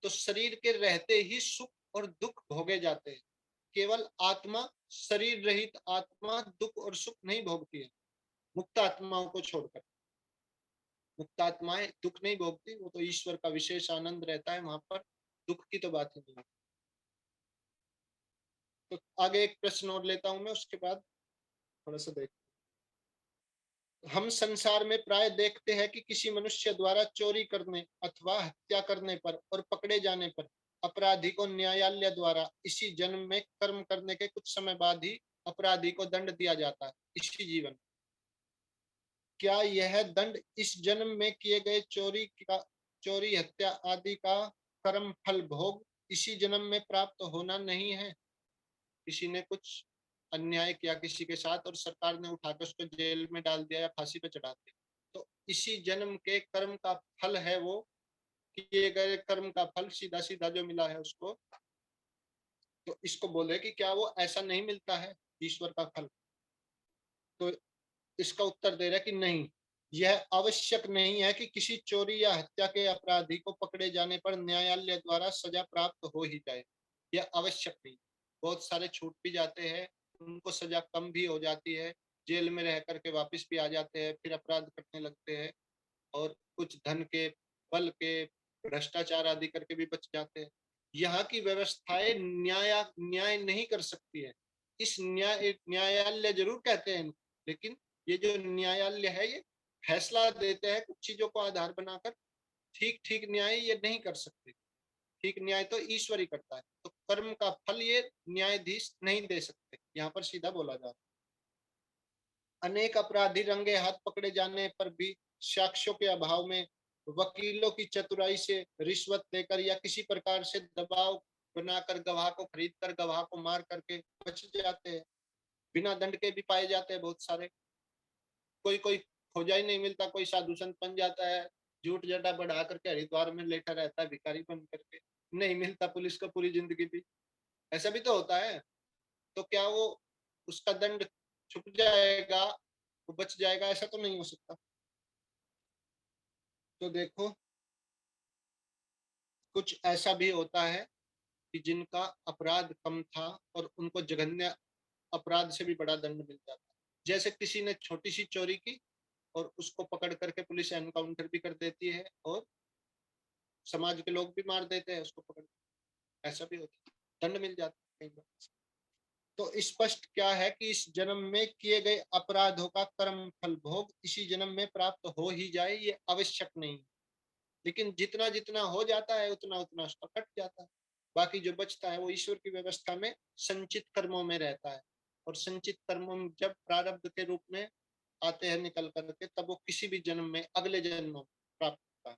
तो शरीर के रहते ही सुख और दुख भोगे जाते हैं। केवल आत्मा, शरीर रहित आत्मा दुख और सुख नहीं भोगती है, मुक्त आत्माओं को छोड़कर। मुक्त आत्माएं दुख नहीं भोगती, वो तो ईश्वर का विशेष आनंद रहता है, वहां पर दुख की तो बात ही नहीं है। तो आगे एक प्रश्न और लेता हूं मैं, उसके बाद थोड़ा सा देख। हम संसार में प्राय देखते हैं कि किसी मनुष्य द्वारा चोरी करने अथवा हत्या करने पर और पकड़े जाने पर अपराधी को न्यायालय द्वारा इसी जन्म में कर्म करने के कुछ समय बाद ही अपराधी को दंड दिया जाता है, इसी जीवन। क्या यह दंड इस जन्म में किए गए चोरी हत्या आदि का कर्म फल भोग इसी जन्म में प्राप्त होना नहीं है? किसी ने कुछ अन्याय किया किसी के साथ और सरकार ने उठाकर उसको जेल में डाल दिया या फांसी पे चढ़ा दिया, तो इसी जन्म के कर्म का फल है वो, किए गए कर्म का फल सीधा सीधा जो मिला है उसको। तो इसको बोले कि क्या वो ऐसा नहीं मिलता है ईश्वर का फल? तो इसका उत्तर दे रहा है कि नहीं, यह आवश्यक नहीं है कि किसी चोरी या हत्या के अपराधी को पकड़े जाने पर न्यायालय द्वारा सजा प्राप्त हो ही जाए। यह आवश्यक नहीं। बहुत सारे छूट भी जाते हैं, उनको सजा कम भी हो जाती है, जेल में रह करके वापस भी आ जाते हैं, फिर अपराध करने लगते हैं और कुछ धन के बल के भ्रष्टाचार आदि करके भी बच जाते हैं। यहाँ की व्यवस्थाएं न्याय नहीं कर सकती है। इस न्यायालय जरूर कहते हैं, लेकिन ये जो न्यायालय है ये फैसला देते हैं कुछ चीजों को आधार बनाकर। ठीक ठीक न्याय ये नहीं कर सकते। ठीक न्याय तो ईश्वर ही करता है। तो कर्म का फल ये न्यायाधीश नहीं दे सकते, यहाँ पर सीधा बोला जा रहा है। अनेक अपराधी रंगे हाथ पकड़े जाने पर भी साक्ष्यों के अभाव में वकीलों की चतुराई से रिश्वत लेकर या किसी प्रकार से दबाव बनाकर गवाह को खरीद कर गवाह को मार करके बच जाते हैं। बिना दंड के भी पाए जाते हैं बहुत सारे। कोई कोई खोजा ही नहीं मिलता, कोई साधु संत बन जाता है, झूठ जटा बढ़ा करके हरिद्वार में लेटा रहता है भिखारी बन करके, नहीं मिलता पुलिस को पूरी जिंदगी भी। ऐसा भी तो होता है। तो क्या वो उसका दंड छुप जाएगा, वो बच जाएगा? ऐसा तो नहीं हो सकता। तो देखो कुछ ऐसा भी होता है कि जिनका अपराध कम था और उनको जघन्य अपराध से भी बड़ा दंड मिल जाता है। जैसे किसी ने छोटी सी चोरी की और उसको पकड़ करके पुलिस एनकाउंटर भी कर देती है और समाज के लोग भी मार देते हैं उसको पकड़। ऐसा भी होता है, दंड मिल जाता है कई बार। तो स्पष्ट क्या है कि इस जन्म में किए गए अपराधों का कर्म फल भोग इसी जन्म में प्राप्त हो ही जाए, ये आवश्यक नहीं। लेकिन जितना जितना हो जाता है उतना उतना उसका कट जाता है। बाकी जो बचता है वो ईश्वर की व्यवस्था में संचित कर्मों में रहता है। और संचित कर्मों में जब प्रारब्ध के रूप में आते हैं निकल करके, तब वो किसी भी जन्म में अगले जन्म में प्राप्त होता है।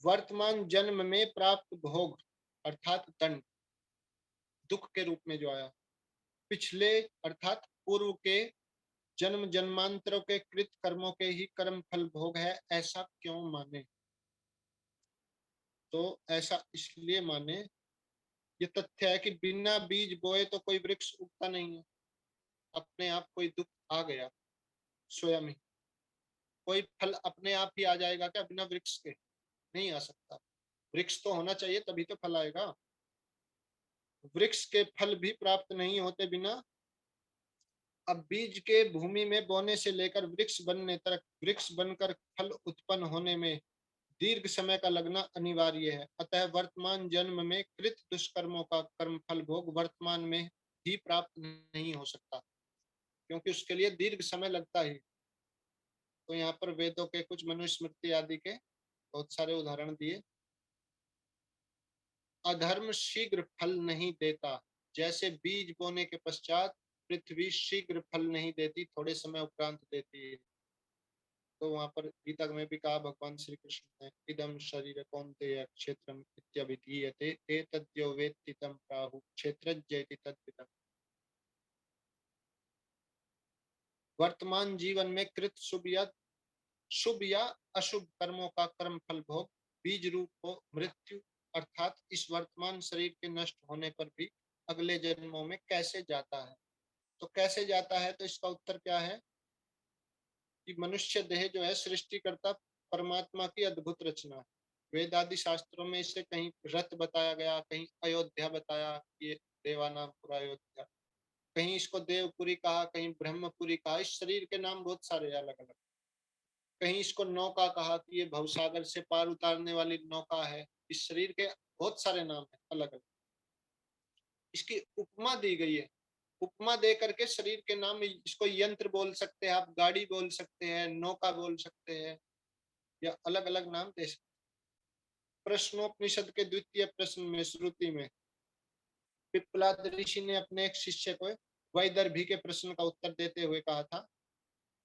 वर्तमान जन्म में प्राप्त भोग अर्थात दंड दुख के रूप में जो आया, पिछले अर्थात पूर्व के जन्म जन्मांतरों के कृत कर्मों के ही कर्म फल भोग है, ऐसा क्यों माने? तो ऐसा इसलिए माने, ये तथ्य है कि बिना बीज बोए तो कोई वृक्ष उगता नहीं है। अपने आप कोई दुख आ गया स्वयं ही, कोई फल अपने आप ही आ जाएगा क्या बिना वृक्ष के? नहीं आ सकता। वृक्ष तो होना चाहिए तभी तो फल आएगा। वृक्ष के फल भी प्राप्त नहीं होते बिना। अब बीज के भूमि में बोने से लेकर वृक्ष बनने तक, वृक्ष बनकर फल उत्पन्न होने में दीर्घ समय का लगना अनिवार्य है। अतः वर्तमान जन्म में कृत दुष्कर्मों का कर्म फल भोग वर्तमान में ही प्राप्त नहीं हो सकता, क्योंकि उसके लिए दीर्घ समय लगता ही। तो यहाँ पर वेदों के कुछ मनुस्मृति आदि के बहुत सारे उदाहरण दिए। अधर्म शीघ्र फल नहीं देता, जैसे बीज बोने के पश्चात पृथ्वी शीघ्र फल नहीं देती, थोड़े समय उपरांत देती है। तो वहां पर गीता में भी कहा भगवान श्री कृष्ण ने, इदम शरीर कौन्तेय क्षेत्रम इत्यभिधीयते एतद्यो वेत्ति तं प्राहुः क्षेत्रज्ञेति तद्विदम्। वर्तमान जीवन में कृत शुभ या अशुभ कर्मों का कर्म फल भोग बीज रूप हो मृत्यु, अर्थात इस वर्तमान शरीर के नष्ट होने पर भी अगले जन्मों में कैसे जाता है। तो कैसे जाता है, तो इसका उत्तर क्या है कि मनुष्य देह जो है सृष्टिकर्ता परमात्मा की अद्भुत रचना है। वेद आदि शास्त्रों में इसे कहीं रथ बताया गया, कहीं अयोध्या बताया, ये देवानामपुर अयोध्या, कहीं इसको देवपुरी कहा, कहीं ब्रह्मपुरी कहा। इस शरीर के नाम बहुत सारे अलग अलग। कहीं इसको नौका कहा कि ये भवसागर से पार उतारने वाली नौका है। इस शरीर के बहुत सारे नाम है अलग अलग। इसकी उपमा दी गई है, उपमा दे करके शरीर के नाम, इसको यंत्र बोल सकते हैं आप, गाड़ी बोल सकते हैं, नौका बोल सकते हैं, या अलग अलग नाम दे सकते हैं। प्रश्नोपनिषद के द्वितीय प्रश्न में श्रुति में पिप्पलाद ऋषि ने अपने एक शिष्य को वैदर्भी के प्रश्न का उत्तर देते हुए कहा था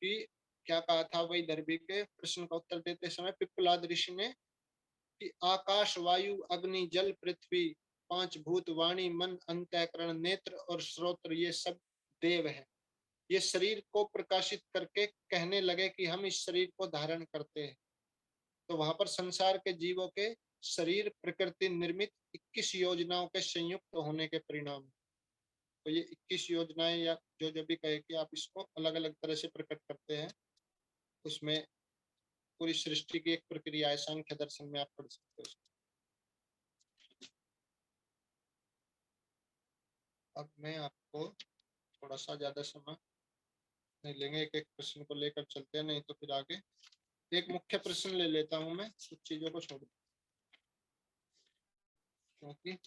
कि क्या कहा था। वैदर्भी के प्रश्न का उत्तर देते समय पिप्पलाद ऋषि ने कि आकाश, वायु, अग्नि, जल, पृथ्वी, पांच भूत, वाणी, मन, अंतःकरण, नेत्र और श्रोत्र, ये सब देव है। ये शरीर को प्रकाशित करके कहने लगे कि हम इस शरीर को धारण करते हैं। तो वहां पर संसार के जीवों के शरीर प्रकृति निर्मित 21 योजनाओं के संयुक्त होने के परिणाम। तो ये 21 योजनाएं या जो जो भी कहे कि आप इसको अलग अलग तरह से प्रकट करते हैं, उसमें पूरी सृष्टि की एक प्रक्रिया है। सांख्य दर्शन में आप पढ़ सकते हो। अब मैं आपको थोड़ा सा ज्यादा समय नहीं लेंगे, एक एक प्रश्न को लेकर चलते हैं, नहीं तो फिर आगे एक मुख्य प्रश्न ले लेता हूं मैं, कुछ चीजों को छोड़ क्योंकि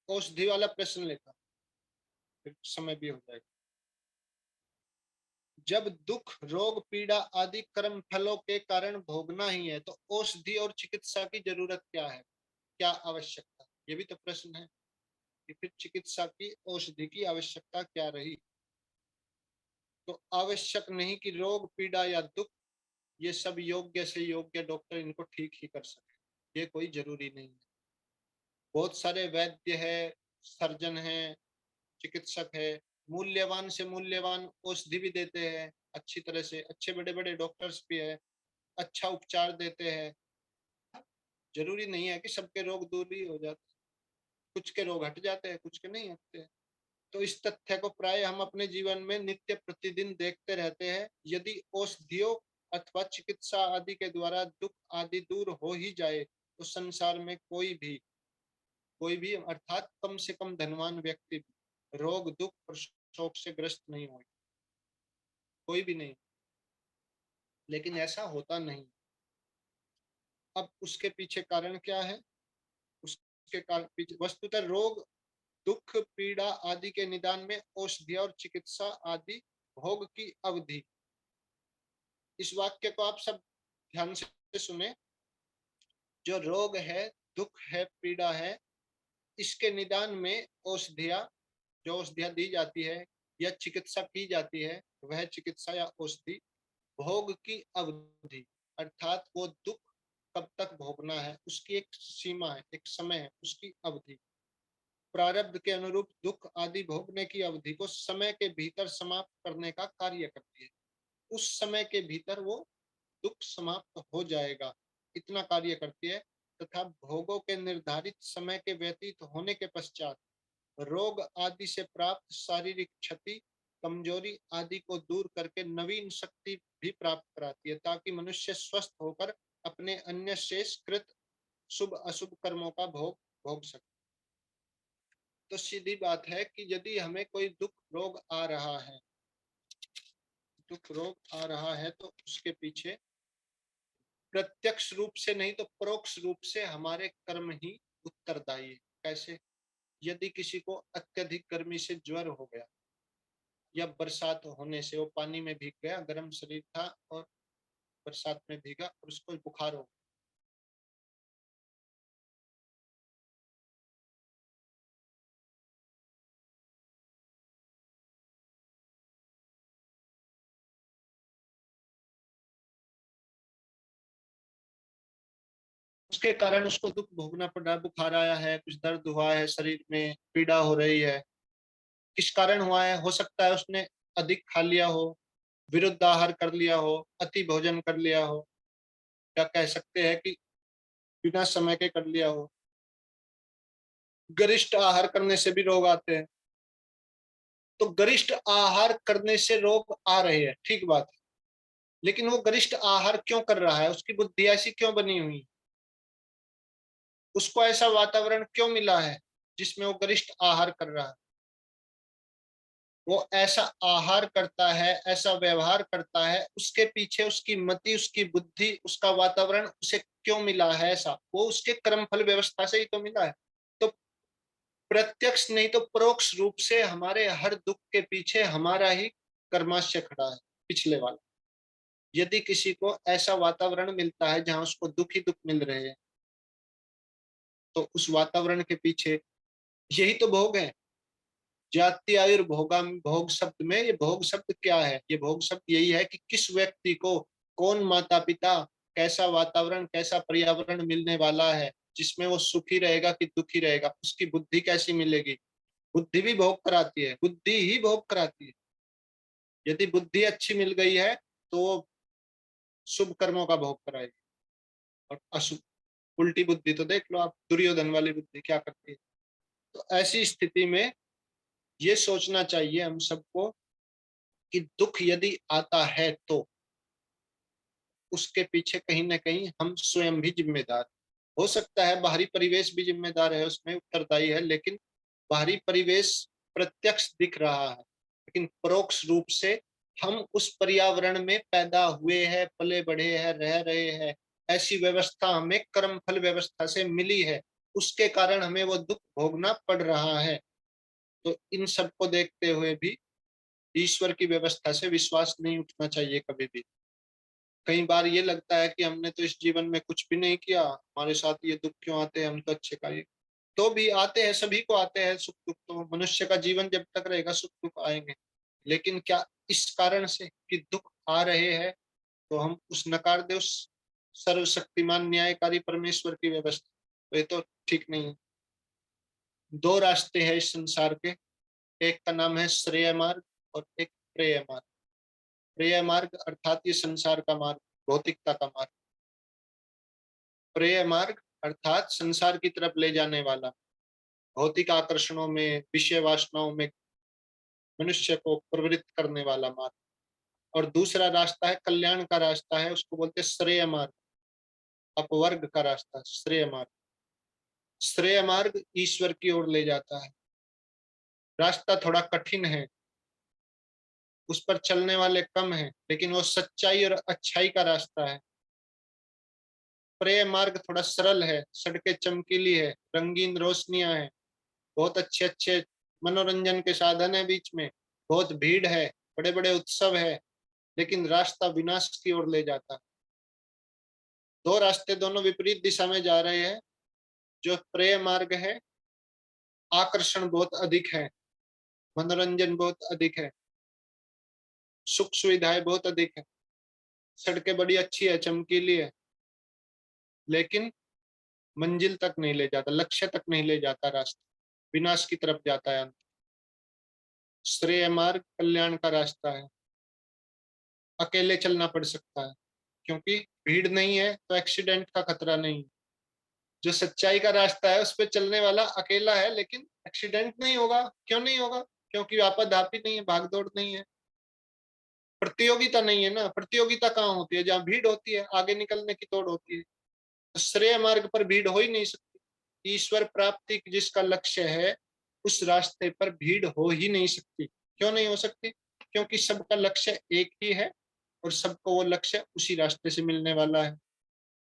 औषधि वाला प्रश्न लेता, फिर समय भी हो जाएगा। जब दुख, रोग, पीड़ा आदि कर्म फलों के कारण भोगना ही है, तो औषधि और चिकित्सा की जरूरत क्या है, क्या आवश्यकता, ये भी तो प्रश्न है कि फिर चिकित्सा की, औषधि की आवश्यकता क्या रही। तो आवश्यक नहीं कि रोग, पीड़ा या दुख ये सब योग्य से योग्य डॉक्टर इनको ठीक ही कर सके, ये कोई जरूरी नहीं है। बहुत सारे वैद्य है, सर्जन है, चिकित्सक है, मूल्यवान से मूल्यवान औषधि भी देते हैं अच्छी तरह से, अच्छे बड़े बड़े डॉक्टर्स भी है, अच्छा उपचार देते हैं। जरूरी नहीं है कि सबके रोग दूर ही हो जाते, कुछ के रोग हट जाते हैं, कुछ के नहीं हटते। तो इस तथ्य को प्राय हम अपने जीवन में नित्य प्रतिदिन देखते रहते हैं। यदि औषधियों अथवा चिकित्सा आदि के द्वारा दुख आदि दूर हो ही जाए, तो संसार में कोई भी अर्थात कम से कम धनवान व्यक्ति भी रोग, दुख और शोक से ग्रस्त नहीं होगा, कोई भी नहीं। लेकिन ऐसा होता नहीं। अब उसके पीछे कारण क्या है, उसके कारण पीछे वस्तुतः रोग, दुख, पीड़ा आदि के निदान में औषधि और चिकित्सा आदि भोग की अवधि। इस वाक्य को आप सब ध्यान से सुने। जो रोग है, दुख है, पीड़ा है, इसके निदान में औषधियां, जो औषधियां दी जाती है या चिकित्सा की जाती है, वह चिकित्सा या औषधि भोग की अवधि, अर्थात वो दुख कब तक भोगना है उसकी एक सीमा है, एक समय है, उसकी अवधि। प्रारब्ध के अनुरूप दुख आदि भोगने की अवधि को समय के भीतर समाप्त करने का कार्य करती है। उस समय के भीतर वो दुख समाप्त हो जाएगा, इतना कार्य करती है। तथा भोगों के निर्धारित समय के व्यतीत होने के पश्चात रोग आदि से प्राप्त शारीरिक क्षति, कमजोरी आदि को दूर करके नवीन शक्ति भी प्राप्त कराती है, ताकि मनुष्य स्वस्थ होकर अपने अन्य शेष कृत शुभ अशुभ कर्मों का भोग सके। तो सीधी बात है कि यदि हमें कोई दुख रोग आ रहा है, तो उसके पीछे प्रत्यक्ष रूप से नहीं तो परोक्ष रूप से हमारे कर्म ही उत्तरदायी है। कैसे? यदि किसी को अत्यधिक गर्मी से ज्वर हो गया, या बरसात होने से वो पानी में भीग गया, गर्म शरीर था और बरसात में भीगा और उसको बुखार हो गया, उसके कारण उसको दुख भोगना पड़ रहा है, बुखार आया है, कुछ दर्द हुआ है, शरीर में पीड़ा हो रही है। किस कारण हुआ है? हो सकता है उसने अधिक खा लिया हो, विरुद्ध आहार कर लिया हो, अति भोजन कर लिया हो, या कह सकते हैं कि बिना समय के कर लिया हो। गरिष्ठ आहार करने से भी रोग आते हैं। तो गरिष्ठ आहार करने से रोग आ रहे हैं, ठीक बात है, लेकिन वो गरिष्ठ आहार क्यों कर रहा है, उसकी बुद्धि ऐसी क्यों बनी हुई, उसको ऐसा वातावरण क्यों मिला है जिसमें वो गरिष्ठ आहार कर रहा है। वो ऐसा आहार करता है, ऐसा व्यवहार करता है, उसके पीछे उसकी मति, उसकी बुद्धि, उसका वातावरण उसे क्यों मिला है ऐसा, वो उसके कर्म फल व्यवस्था से ही तो मिला है। तो प्रत्यक्ष नहीं तो परोक्ष रूप से हमारे हर दुख के पीछे हमारा ही कर्माशय खड़ा है, पिछले वाला। यदि किसी को ऐसा वातावरण मिलता है जहां उसको दुख ही दुख मिल रहे हैं, तो उस वातावरण के पीछे यही तो भोग है। जाति आयुर्भोगम, भोग शब्द में ये भोग शब्द क्या है, ये भोग शब्द यही है कि किस व्यक्ति को कौन माता पिता, कैसा वातावरण, कैसा पर्यावरण मिलने वाला है जिसमें वो सुखी रहेगा कि दुखी रहेगा, उसकी बुद्धि कैसी मिलेगी। बुद्धि भी भोग कराती है, बुद्धि ही भोग कराती है। यदि बुद्धि अच्छी मिल गई है तो वो शुभ कर्मों का भोग कराएगी, और अशुभ, उल्टी बुद्धि तो देख लो आप, दुर्योधन वाली बुद्धि क्या करती है। तो ऐसी स्थिति में ये सोचना चाहिए हम सबको कि दुख यदि आता है तो उसके पीछे कहीं ना कहीं हम स्वयं भी जिम्मेदार। हो सकता है बाहरी परिवेश भी जिम्मेदार है, उसमें उत्तरदायी है, लेकिन बाहरी परिवेश प्रत्यक्ष दिख रहा है, लेकिन परोक्ष रूप से हम उस पर्यावरण में पैदा हुए हैं, पले बढ़े हैं, रह रहे हैं, ऐसी व्यवस्था हमें कर्म फल व्यवस्था से मिली है, उसके कारण हमें वो दुख भोगना पड़ रहा है। तो इन सब को देखते हुए भी ईश्वर की व्यवस्था से विश्वास नहीं उठना चाहिए कभी भी। कई बार ये लगता है कि हमने तो इस जीवन में कुछ भी नहीं किया, हमारे साथ ये दुख क्यों आते हैं, हम तो अच्छे कार्य, तो भी आते हैं, सभी को आते हैं सुख दुख, तो मनुष्य का जीवन जब तक रहेगा सुख दुख आएंगे। लेकिन क्या इस कारण से कि दुख आ रहे हैं तो हम उस नकार दे उस सर्वशक्तिमान न्यायकारी परमेश्वर की व्यवस्था, तो ये तो ठीक नहीं है। दो रास्ते हैं इस संसार के, एक का नाम है श्रेय मार्ग और एक प्रेय मार्ग। प्रेय मार्ग अर्थात ये संसार का मार्ग, भौतिकता का मार्ग। प्रेय मार्ग अर्थात संसार की तरफ ले जाने वाला, भौतिक आकर्षणों में, विषय वासनाओं में मनुष्य को प्रवृत्त करने वाला मार्ग। और दूसरा रास्ता है कल्याण का रास्ता है, उसको बोलते हैं श्रेय मार्ग, अपवर्ग का रास्ता, श्रेय मार्ग। श्रेय मार्ग ईश्वर की ओर ले जाता है। रास्ता थोड़ा कठिन है, उस पर चलने वाले कम हैं, लेकिन वो सच्चाई और अच्छाई का रास्ता है। प्रेय मार्ग थोड़ा सरल है, सड़कें चमकीली है, रंगीन रोशनियां हैं, बहुत अच्छे अच्छे मनोरंजन के साधन है, बीच में बहुत भीड़ है, बड़े बड़े उत्सव है, लेकिन रास्ता विनाश की ओर ले जाता है। दो रास्ते दोनों विपरीत दिशा में जा रहे हैं। जो प्रेय मार्ग है, आकर्षण बहुत अधिक है, मनोरंजन बहुत अधिक है, सुख सुविधाएं बहुत अधिक है, सड़कें बड़ी अच्छी है, चमकीली है, लेकिन मंजिल तक नहीं ले जाता, लक्ष्य तक नहीं ले जाता, रास्ता विनाश की तरफ जाता है। श्रेय मार्ग कल्याण का रास्ता है, अकेले चलना पड़ सकता है, क्योंकि भीड़ नहीं है तो एक्सीडेंट का खतरा नहीं। जो सच्चाई का रास्ता है उस पर चलने वाला अकेला है, लेकिन एक्सीडेंट नहीं होगा। क्यों नहीं होगा? क्योंकि आपाधापी नहीं है, भागदौड़ नहीं है, प्रतियोगिता नहीं है ना। प्रतियोगिता कहाँ होती है? जहाँ भीड़ होती है, आगे निकलने की दौड़ होती है। तो श्रेय मार्ग पर भीड़ हो ही नहीं सकती। ईश्वर प्राप्ति जिसका लक्ष्य है, उस रास्ते पर भीड़ हो ही नहीं सकती। क्यों नहीं हो सकती? क्योंकि सबका लक्ष्य एक ही है और सबको वो लक्ष्य उसी रास्ते से मिलने वाला है।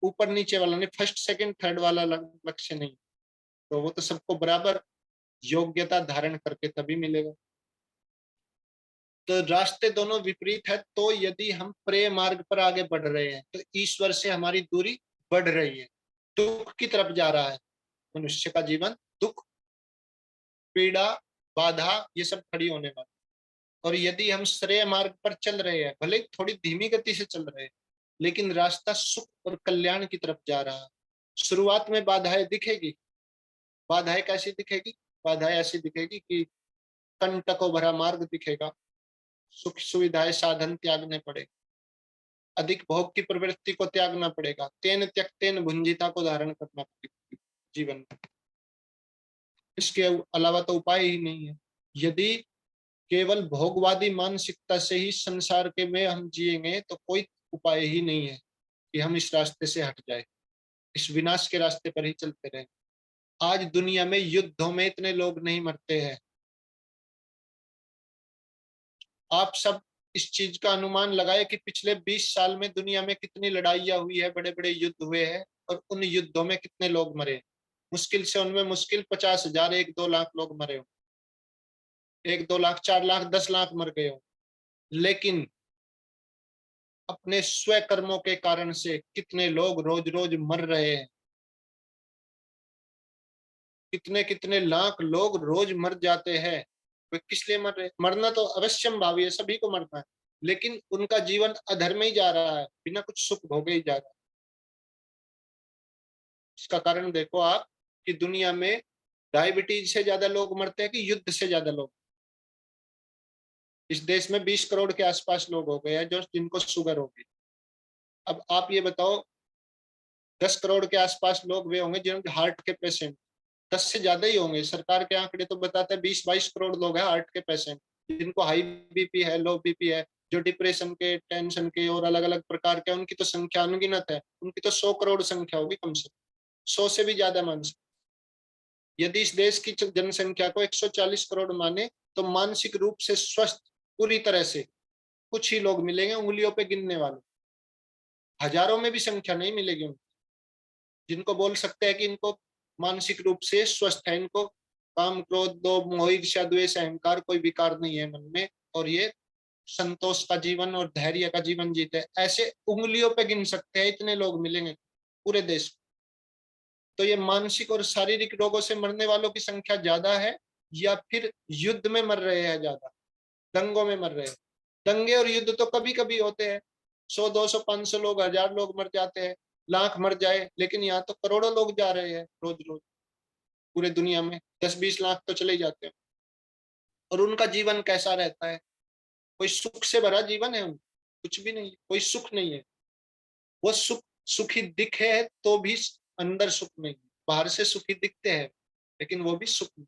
ऊपर नीचे वाला नहीं, फर्स्ट सेकंड थर्ड वाला लक्ष्य नहीं। तो वो तो सबको बराबर योग्यता धारण करके तभी मिलेगा। तो रास्ते दोनों विपरीत है, तो यदि हम प्रेय मार्ग पर आगे बढ़ रहे हैं तो ईश्वर से हमारी दूरी बढ़ रही है, दुख की तरफ जा रहा है। मनुष्य का जीवन दुख, पीड़ा, बाधा ये सब खड़ी होने वाली। और यदि हम श्रेय मार्ग पर चल रहे हैं, भले थोड़ी धीमी गति से चल रहे हैं, लेकिन रास्ता सुख और कल्याण की तरफ जा रहा है। शुरुआत में बाधाएं दिखेगी। बाधाएं कैसी दिखेगी? बाधाएं ऐसी दिखेगी कि कंटकों भरा मार्ग दिखेगा, सुख सुविधाएं साधन त्यागने पड़ेगा, अधिक भोग की प्रवृत्ति को त्यागना पड़ेगा, तेन त्यक्तेन भुंजिता को धारण करना पड़ेगा जीवन में। इसके अलावा तो उपाय ही नहीं है। यदि केवल भोगवादी मानसिकता से ही संसार के में हम जिएंगे तो कोई उपाय ही नहीं है कि हम इस रास्ते से हट जाए, इस विनाश के रास्ते पर ही चलते रहे। आज दुनिया में युद्धों में इतने लोग नहीं मरते हैं। आप सब इस चीज का अनुमान लगाए कि पिछले 20 साल में दुनिया में कितनी लड़ाइयां हुई है, बड़े बड़े युद्ध हुए हैं, और उन युद्धों में कितने लोग मरे। मुश्किल से उनमें मुश्किल 50,000 1-2 लाख लोग मरे हो, 1-2 लाख 4 लाख 10 लाख मर गए हो। लेकिन अपने स्व कर्मों के कारण से कितने लोग रोज रोज मर रहे हैं, कितने कितने लाख लोग रोज मर जाते हैं। वे किस लिए मर रहे? मरना तो अवश्यम भावी है, सभी को मरना है, लेकिन उनका जीवन अधर्म ही जा रहा है, बिना कुछ सुख भोगे ही जा रहा है। इसका कारण देखो आप कि दुनिया में डायबिटीज से ज्यादा लोग मरते हैं कि युद्ध से ज्यादा लोग। इस देश में 20 करोड़ के आसपास लोग हो गए हैं जो जिनको शुगर होगी। अब आप ये बताओ 10 करोड़ के आसपास लोग वे होंगे जिनके हार्ट के पेशेंट, 10 से ज्यादा ही होंगे। सरकार के आंकड़े तो बताते हैं 20-22 करोड़ लोग हैं हार्ट के पेशेंट, जिनको हाई बीपी है, लो बीपी है, जो डिप्रेशन के, टेंशन के और अलग अलग प्रकार के, उनकी तो संख्या अनगिनत है। उनकी तो 100 करोड़ संख्या होगी, कम से 100 से भी ज्यादा मान सकते। यदि इस देश की जनसंख्या को 140 करोड़ माने तो मानसिक रूप से स्वस्थ पूरी तरह से कुछ ही लोग मिलेंगे, उंगलियों पे गिनने वाले, हजारों में भी संख्या नहीं मिलेगी उनको, जिनको बोल सकते हैं कि इनको मानसिक रूप से स्वस्थ है, इनको काम क्रोध लोभ मोह ईर्ष्या द्वेष अहंकार कोई विकार नहीं है मन में, और ये संतोष का जीवन और धैर्य का जीवन जीते हैं। ऐसे उंगलियों पे गिन सकते हैं, इतने लोग मिलेंगे पूरे देश में। तो ये मानसिक और शारीरिक रोगों से मरने वालों की संख्या ज्यादा है या फिर युद्ध में मर रहे हैं ज्यादा, दंगों में मर रहे हैं? दंगे और युद्ध तो कभी कभी होते हैं, 100 200 500 लोग 1000 लोग मर जाते हैं, लाख मर जाए, लेकिन यहाँ तो करोड़ों लोग जा रहे हैं रोज रोज। पूरे दुनिया में 10-20 लाख तो चले जाते हैं। और उनका जीवन कैसा रहता है? कोई सुख से भरा जीवन है उनका? कुछ भी नहीं, कोई सुख नहीं है। वो सुखी दिखे तो भी अंदर सुख नहीं, बाहर से सुखी दिखते हैं लेकिन वो भी सुख नहीं।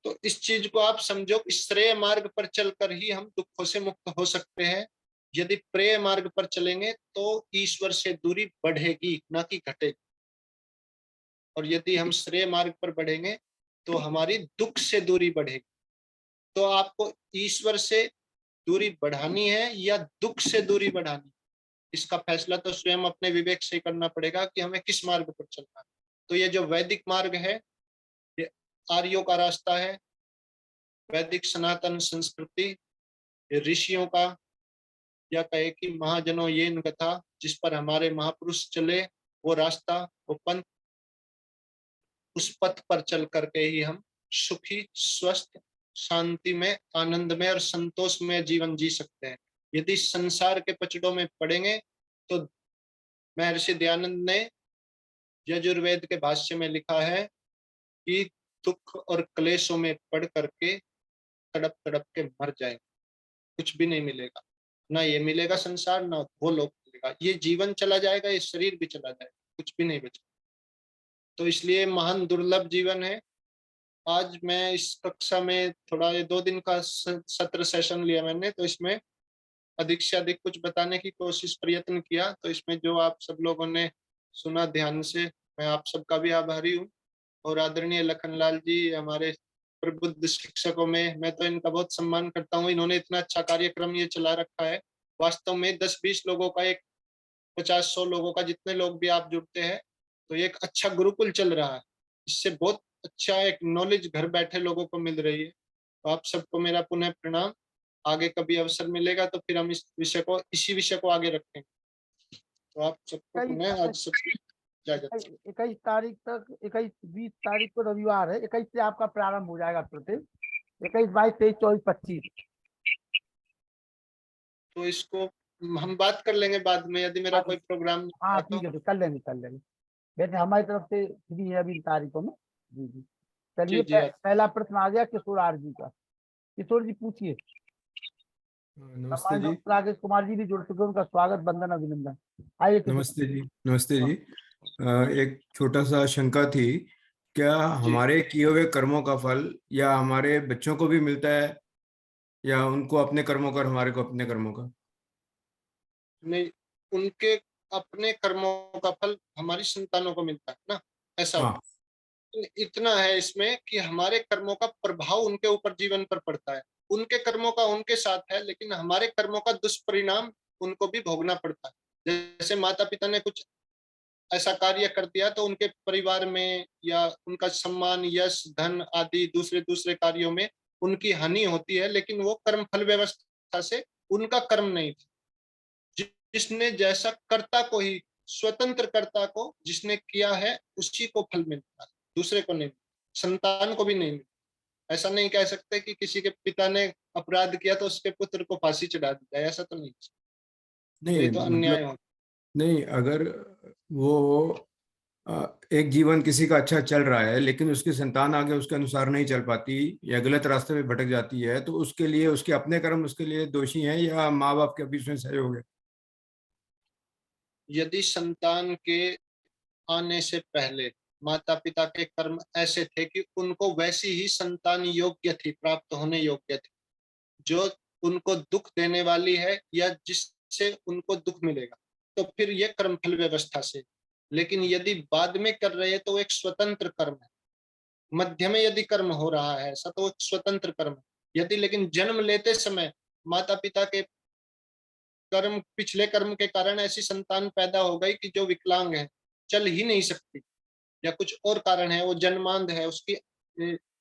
तो इस चीज को आप समझो, श्रेय मार्ग पर चलकर ही हम दुखों से मुक्त हो सकते हैं। यदि प्रेय मार्ग पर चलेंगे तो ईश्वर से दूरी बढ़ेगी, ना कि घटेगी। और यदि हम श्रेय मार्ग पर बढ़ेंगे तो हमारी दुख से दूरी बढ़ेगी। तो आपको ईश्वर से दूरी बढ़ानी है या दुख से दूरी बढ़ानी, इसका फैसला तो स्वयं अपने विवेक से करना पड़ेगा कि हमें किस मार्ग पर चलना है। तो ये जो वैदिक मार्ग है, ये आर्यों का रास्ता है, वैदिक सनातन संस्कृति, ऋषियों का, या कहे कि महाजनों ये कथा, जिस पर हमारे महापुरुष चले, वो रास्ता, वो पंथ, उस पथ पर चल करके ही हम सुखी स्वस्थ शांति में आनंद में और संतोष में जीवन जी सकते हैं। यदि संसार के पचड़ों में पड़ेंगे तो महर्षि दयानंद ने यजुर्वेद के भाष्य में लिखा है कि दुख और क्लेशों में पड़ करके तड़प तड़प के मर जाएंगे, कुछ भी नहीं मिलेगा, ना ये मिलेगा संसार, ना वो लोग मिलेगा, ये जीवन चला जाएगा, ये शरीर भी चला जाएगा, कुछ भी नहीं बचेगा। तो इसलिए महान दुर्लभ जीवन है। आज मैं इस कक्षा में थोड़ा, ये 2 दिन का सत्र सेशन लिया मैंने, तो इसमें अधिक से अधिक कुछ बताने की कोशिश प्रयत्न किया। तो इसमें जो आप सब लोगों ने सुना ध्यान से, मैं आप सबका भी आभारी हूँ। और आदरणीय लखनलाल जी हमारे प्रबुद्ध शिक्षकों में, मैं तो इनका बहुत सम्मान करता हूँ। इन्होंने इतना अच्छा कार्यक्रम ये चला रखा है। वास्तव में 10-20 लोगों का, एक 50-100 लोगों का, जितने लोग भी आप जुड़ते हैं, तो ये एक अच्छा गुरुकुल चल रहा है। इससे बहुत अच्छा एक नॉलेज घर बैठे लोगों को मिल रही है। तो आप सबको मेरा पुनः प्रणाम। आगे कभी अवसर मिलेगा तो फिर हम इसी विषय को आगे रखेंगे। तो आप सबको पुनः आज सबकी इजाजत। 21 तारीख तक, 21-20 तारीख को रविवार है, 21 से आपका प्रारंभ हो जाएगा प्रति 21, 22, 23, 24, 25। तो इसको हम बात कर लेंगे बाद में, यदि मेरा कोई प्रोग्राम। हाँ ठीक है, तो कर लेंगे वैसे हमारी तरफ से फ्री है अभी तारीखों में। जी जी, चलिए पहला प्रश्न आ गया किशोर आर जी का। किशोर जी पूछिए। नमस्ते जी। राकेश कुमार जी भी जुड़ चुके, उनका स्वागत, वंदन, अभिनंदन। आइए। नमस्ते जी। नमस्ते जी। एक छोटा सा शंका थी, क्या हमारे किए हुए कर्मों का फल या हमारे बच्चों को भी मिलता है या उनको अपने कर्मों का और हमारे को अपने कर्मों का? नहीं, उनके अपने कर्मों का फल हमारी संतानों को मिलता है ना, ऐसा हाँ। इतना है इसमें कि हमारे कर्मों का प्रभाव उनके ऊपर जीवन पर पड़ता है। उनके कर्मों का उनके साथ है, लेकिन हमारे कर्मों का दुष्परिणाम उनको भी भोगना पड़ता है। जैसे माता पिता ने कुछ ऐसा कार्य कर दिया तो उनके परिवार में या उनका सम्मान, यश, धन आदि दूसरे दूसरे कार्यों में उनकी हानि होती है, लेकिन वो कर्म फल व्यवस्था से उनका कर्म नहीं था। जिसने जैसा कर्ता को ही, स्वतंत्र कर्ता को जिसने किया है उसी को फल मिलता है, दूसरे को नहीं, संतान को भी नहीं मिलता। ऐसा नहीं कह सकते कि किसी के पिता ने अपराध किया तो उसके पुत्र को फांसी चढ़ा दी जाए, ऐसा तो नहीं। नहीं ये तो अन्याय मतलब, हो। नहीं, अगर वो एक जीवन किसी का अच्छा चल रहा है लेकिन उसकी संतान आगे उसके अनुसार नहीं चल पाती या गलत रास्ते में भटक जाती है, तो उसके लिए उसके अपने कर्म उसके लिए दोषी हैं या माँ बाप के बीच में सहयोग है? यदि संतान के आने से पहले माता पिता के कर्म ऐसे थे कि उनको वैसी ही संतान योग्य थी, प्राप्त होने योग्य थी, जो उनको दुख देने वाली है या जिससे उनको दुख मिलेगा, तो फिर ये कर्म फल व्यवस्था से। लेकिन यदि बाद में कर रहे हैं तो एक स्वतंत्र कर्म है। मध्य में यदि कर्म हो रहा है ऐसा तो एक स्वतंत्र कर्म है। यदि लेकिन जन्म लेते समय माता पिता के कर्म, पिछले कर्म के कारण ऐसी संतान पैदा हो गई कि जो विकलांग है, चल ही नहीं सकती, या कुछ और कारण है, वो जन्मांध है, उसकी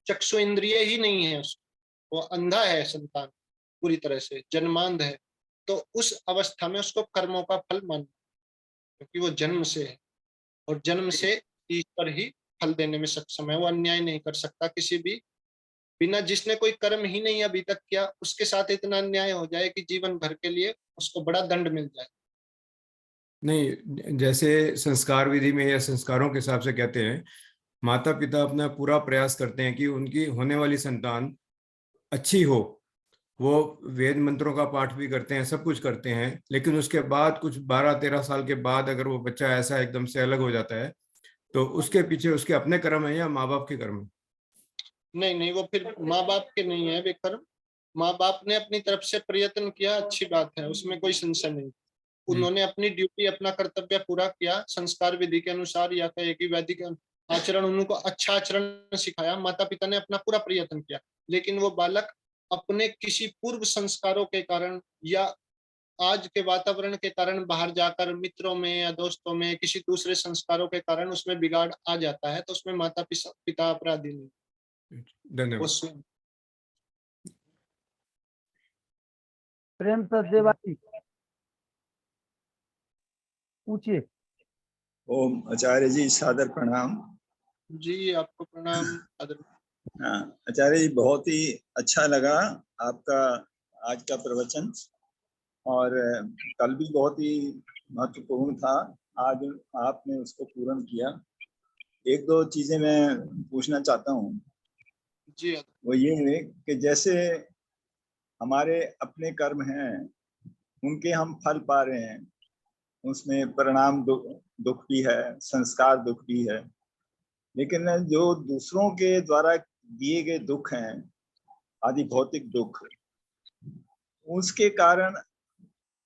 चक्षु इंद्रिय ही नहीं है, वो अंधा है संतान, पूरी तरह से जन्मांध है, तो उस अवस्था में उसको कर्मों का फल मानना, क्योंकि वो जन्म से है और जन्म से ईश्वर ही फल देने में सक्षम है। वो अन्याय नहीं कर सकता किसी भी, बिना, जिसने कोई कर्म ही नहीं अभी तक किया उसके साथ इतना अन्याय हो जाए कि जीवन भर के लिए उसको बड़ा दंड मिल जाए। नहीं, जैसे संस्कार विधि में या संस्कारों के हिसाब से कहते हैं, माता पिता अपना पूरा प्रयास करते हैं कि उनकी होने वाली संतान अच्छी हो। वो वेद मंत्रों का पाठ भी करते हैं, सब कुछ करते हैं, लेकिन उसके बाद कुछ 12-13 साल के बाद अगर वो बच्चा ऐसा एकदम से अलग हो जाता है, तो उसके पीछे उसके अपने कर्म है या माँ बाप के कर्म है? नहीं नहीं, वो फिर माँ बाप के नहीं है वे कर्म। माँ बाप ने अपनी तरफ से प्रयत्न किया, अच्छी बात है, उसमें कोई संशय नहीं। जी। उन्होंने अपनी ड्यूटी, अपना कर्तव्य पूरा किया संस्कार विधि के अनुसार, या कहे कि वैदिक आचरण, उनको अच्छा आचरण सिखाया, माता पिता ने अपना पूरा प्रयत्न किया। लेकिन वो बालक अपने किसी पूर्व संस्कारों के कारण या आज के वातावरण के कारण बाहर जाकर मित्रों में या दोस्तों में किसी दूसरे संस्कारों के कारण उसमें बिगाड़ आ जाता है, तो उसमें माता पिता अपराधी नहीं, वो धन्यवाद। स्वयं। प्रेम सदेवाजी पूछिए। ओम आचार्य जी सादर प्रणाम। जी आपको प्रणाम। हाँ आचार्य जी, बहुत ही अच्छा लगा आपका आज का प्रवचन, और कल भी बहुत ही महत्वपूर्ण था, आज आपने उसको पूर्ण किया। एक दो चीजें मैं पूछना चाहता हूँ। जी वो ये है कि जैसे हमारे अपने कर्म हैं, उनके हम फल पा रहे हैं, उसमें परिणाम दुख भी है, संस्कार दुख भी है, लेकिन जो दूसरों के द्वारा दिए गए दुख हैं, आदि भौतिक दुख, उसके कारण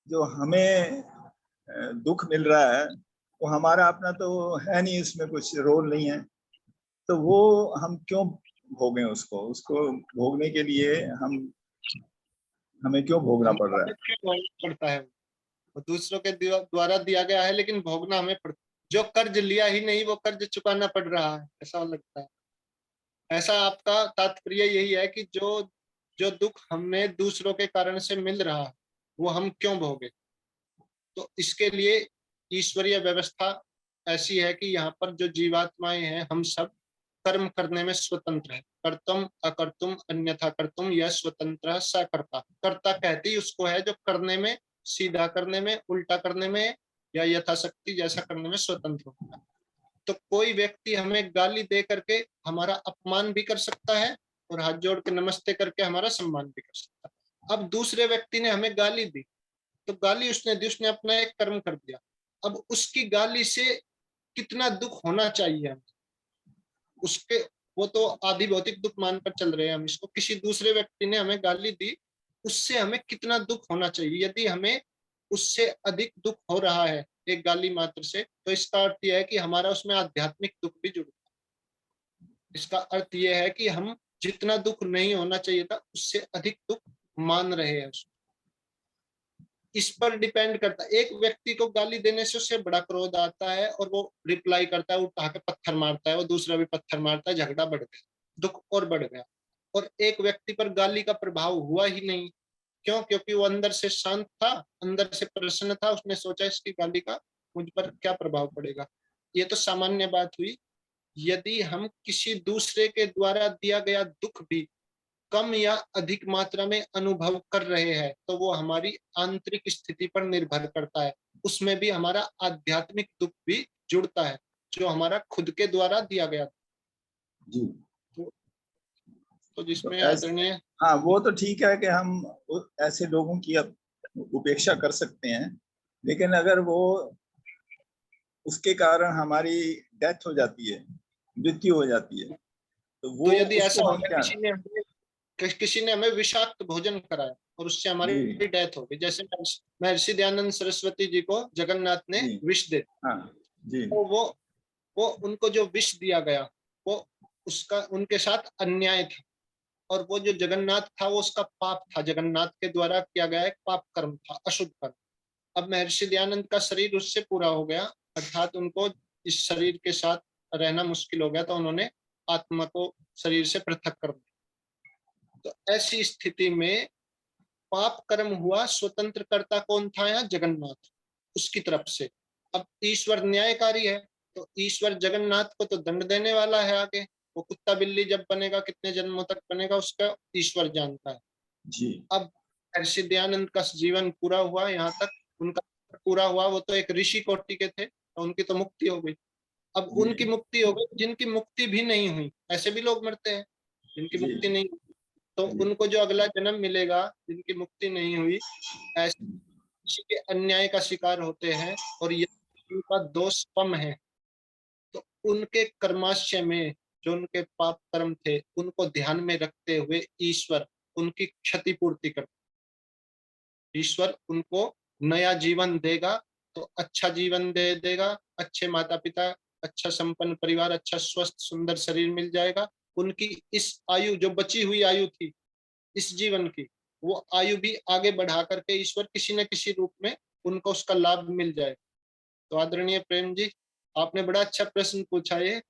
जो हमें दुख मिल रहा है, वो हमारा अपना तो है नहीं, उसमें कुछ रोल नहीं है, तो वो हम क्यों भोगें उसको? उसको भोगने के लिए हमें क्यों भोगना पड़ रहा है? पड़ता है, वो दूसरों के द्वारा दिया गया है, लेकिन भोगना हमें पड़ता है। जो कर्ज लिया ही नहीं वो कर्ज चुकाना पड़ रहा है, ऐसा लगता है। ऐसा आपका तात्पर्य यही है कि जो जो दुख हमें दूसरों के कारण से मिल रहा है वो हम क्यों भोगे? तो इसके लिए ईश्वरीय व्यवस्था ऐसी है कि यहाँ पर जो जीवात्माएं हैं, हम सब कर्म करने में स्वतंत्र है। कर्तुम अकर्तुम अन्यथा कर्तुम यह स्वतंत्र स कर्ता। कर्ता कहती उसको है जो करने में, सीधा करने में, उल्टा करने में या यथाशक्ति जैसा करने में स्वतंत्र होता है। तो कोई व्यक्ति हमें गाली दे करके हमारा अपमान भी कर सकता है और हाथ जोड़ के नमस्ते करके हमारा सम्मान भी कर सकता है। अब दूसरे व्यक्ति ने हमें गाली दी, तो गाली उसने दी, उसने अपना एक कर्म कर दिया। अब उसकी गाली से कितना दुख होना चाहिए हमें, उसके, वो तो आधि भौतिक दुख मानकर चल रहे हैं हम इसको। किसी दूसरे व्यक्ति ने हमें गाली दी उससे हमें कितना दुख होना चाहिए। यदि हमें उससे अधिक दुख हो रहा है एक गाली मात्र से, तो इसका अर्थ यह है कि हमारा उसमें आध्यात्मिक दुख भी जुड़ा है। इसका अर्थ यह है कि हम जितना दुख नहीं होना चाहिए था उससे अधिक दुख मान रहे हैं उसको। इस पर डिपेंड करता है। एक व्यक्ति को गाली देने से उससे बड़ा क्रोध आता है और वो रिप्लाई करता है, उठा के पत्थर मारता है, वो दूसरा भी पत्थर मारता है, झगड़ा बढ़ गया, दुख और बढ़ गया। और एक व्यक्ति पर गाली का प्रभाव हुआ ही नहीं। क्यों? क्योंकि वो अंदर से शांत था, अंदर से प्रसन्न था। उसने सोचा इसकी गाली का मुझ पर क्या प्रभाव पड़ेगा। ये तो सामान्य बात हुई। यदि हम किसी दूसरे के द्वारा दिया गया दुख भी कम या अधिक मात्रा में अनुभव कर रहे हैं, तो वो हमारी आंतरिक स्थिति पर निर्भर करता है। उसमें भी हमारा आध्यात्मिक दुख भी जुड़ता है, जो हमारा खुद के द्वारा दिया गया। जी। तो जिसमें तो आदरणीय, हाँ, वो तो ठीक है कि हम ऐसे लोगों की उपेक्षा कर सकते हैं, लेकिन अगर वो उसके कारण हमारी डेथ हो जाती है, मृत्यु हो जाती है, तो वो तो यदि ऐसा उसको हो हम गया, क्या। किसी ने हमें विषाक्त भोजन कराया और उससे हमारी जी डेथ हो गई, जैसे महर्षि दयानंद सरस्वती जी को जगन्नाथ ने जी विष दे, हाँ जी तो वो उनको जो विष दिया गया वो उसका उनके साथ अन्याय था। और वो जो जगन्नाथ था वो उसका पाप था, जगन्नाथ के द्वारा किया गया एक पाप कर्म था, अशुद्ध कर्म। अब महर्षि दयानंद का शरीर उससे पूरा हो गया, अर्थात उनको इस शरीर के साथ रहना मुश्किल हो गया, तो उन्होंने आत्मा को शरीर से पृथक कर दिया। तो ऐसी स्थिति में पाप कर्म हुआ, स्वतंत्रकर्ता कौन था यहाँ? जगन्नाथ, उसकी तरफ से। अब ईश्वर न्यायकारी है, तो ईश्वर जगन्नाथ को तो दंड देने वाला है आगे। वो कुत्ता बिल्ली जब बनेगा, कितने जन्मों तक बनेगा, उसका ईश्वर जानता है। जी अब महर्षि दयानंद का जीवन पूरा हुआ, यहाँ तक उनका पूरा हुआ। वो तो एक ऋषि कोटि के थे, तो उनकी तो मुक्ति हो गई। अब जी उनकी मुक्ति हो गई, जिनकी मुक्ति भी नहीं हुई, ऐसे भी लोग मरते हैं जिनकी जी मुक्ति नहीं हुई, तो जी उनको जो अगला जन्म मिलेगा, जिनकी मुक्ति नहीं हुई, ऐसे किसी के अन्याय का शिकार होते हैं और ये उनका दोष कम है, तो उनके कर्माशय में जो उनके पाप कर्म थे उनको ध्यान में रखते हुए ईश्वर उनकी क्षतिपूर्ति करते। ईश्वर उनको नया जीवन देगा, तो अच्छा जीवन दे देगा, अच्छे माता पिता, अच्छा संपन्न परिवार, अच्छा स्वस्थ सुंदर शरीर मिल जाएगा। उनकी इस आयु, जो बची हुई आयु थी इस जीवन की, वो आयु भी आगे बढ़ा करके ईश्वर किसी न किसी रूप में उनको उसका लाभ मिल जाएगा। तो आदरणीय प्रेम जी, आपने बड़ा अच्छा प्रश्न पूछा। ये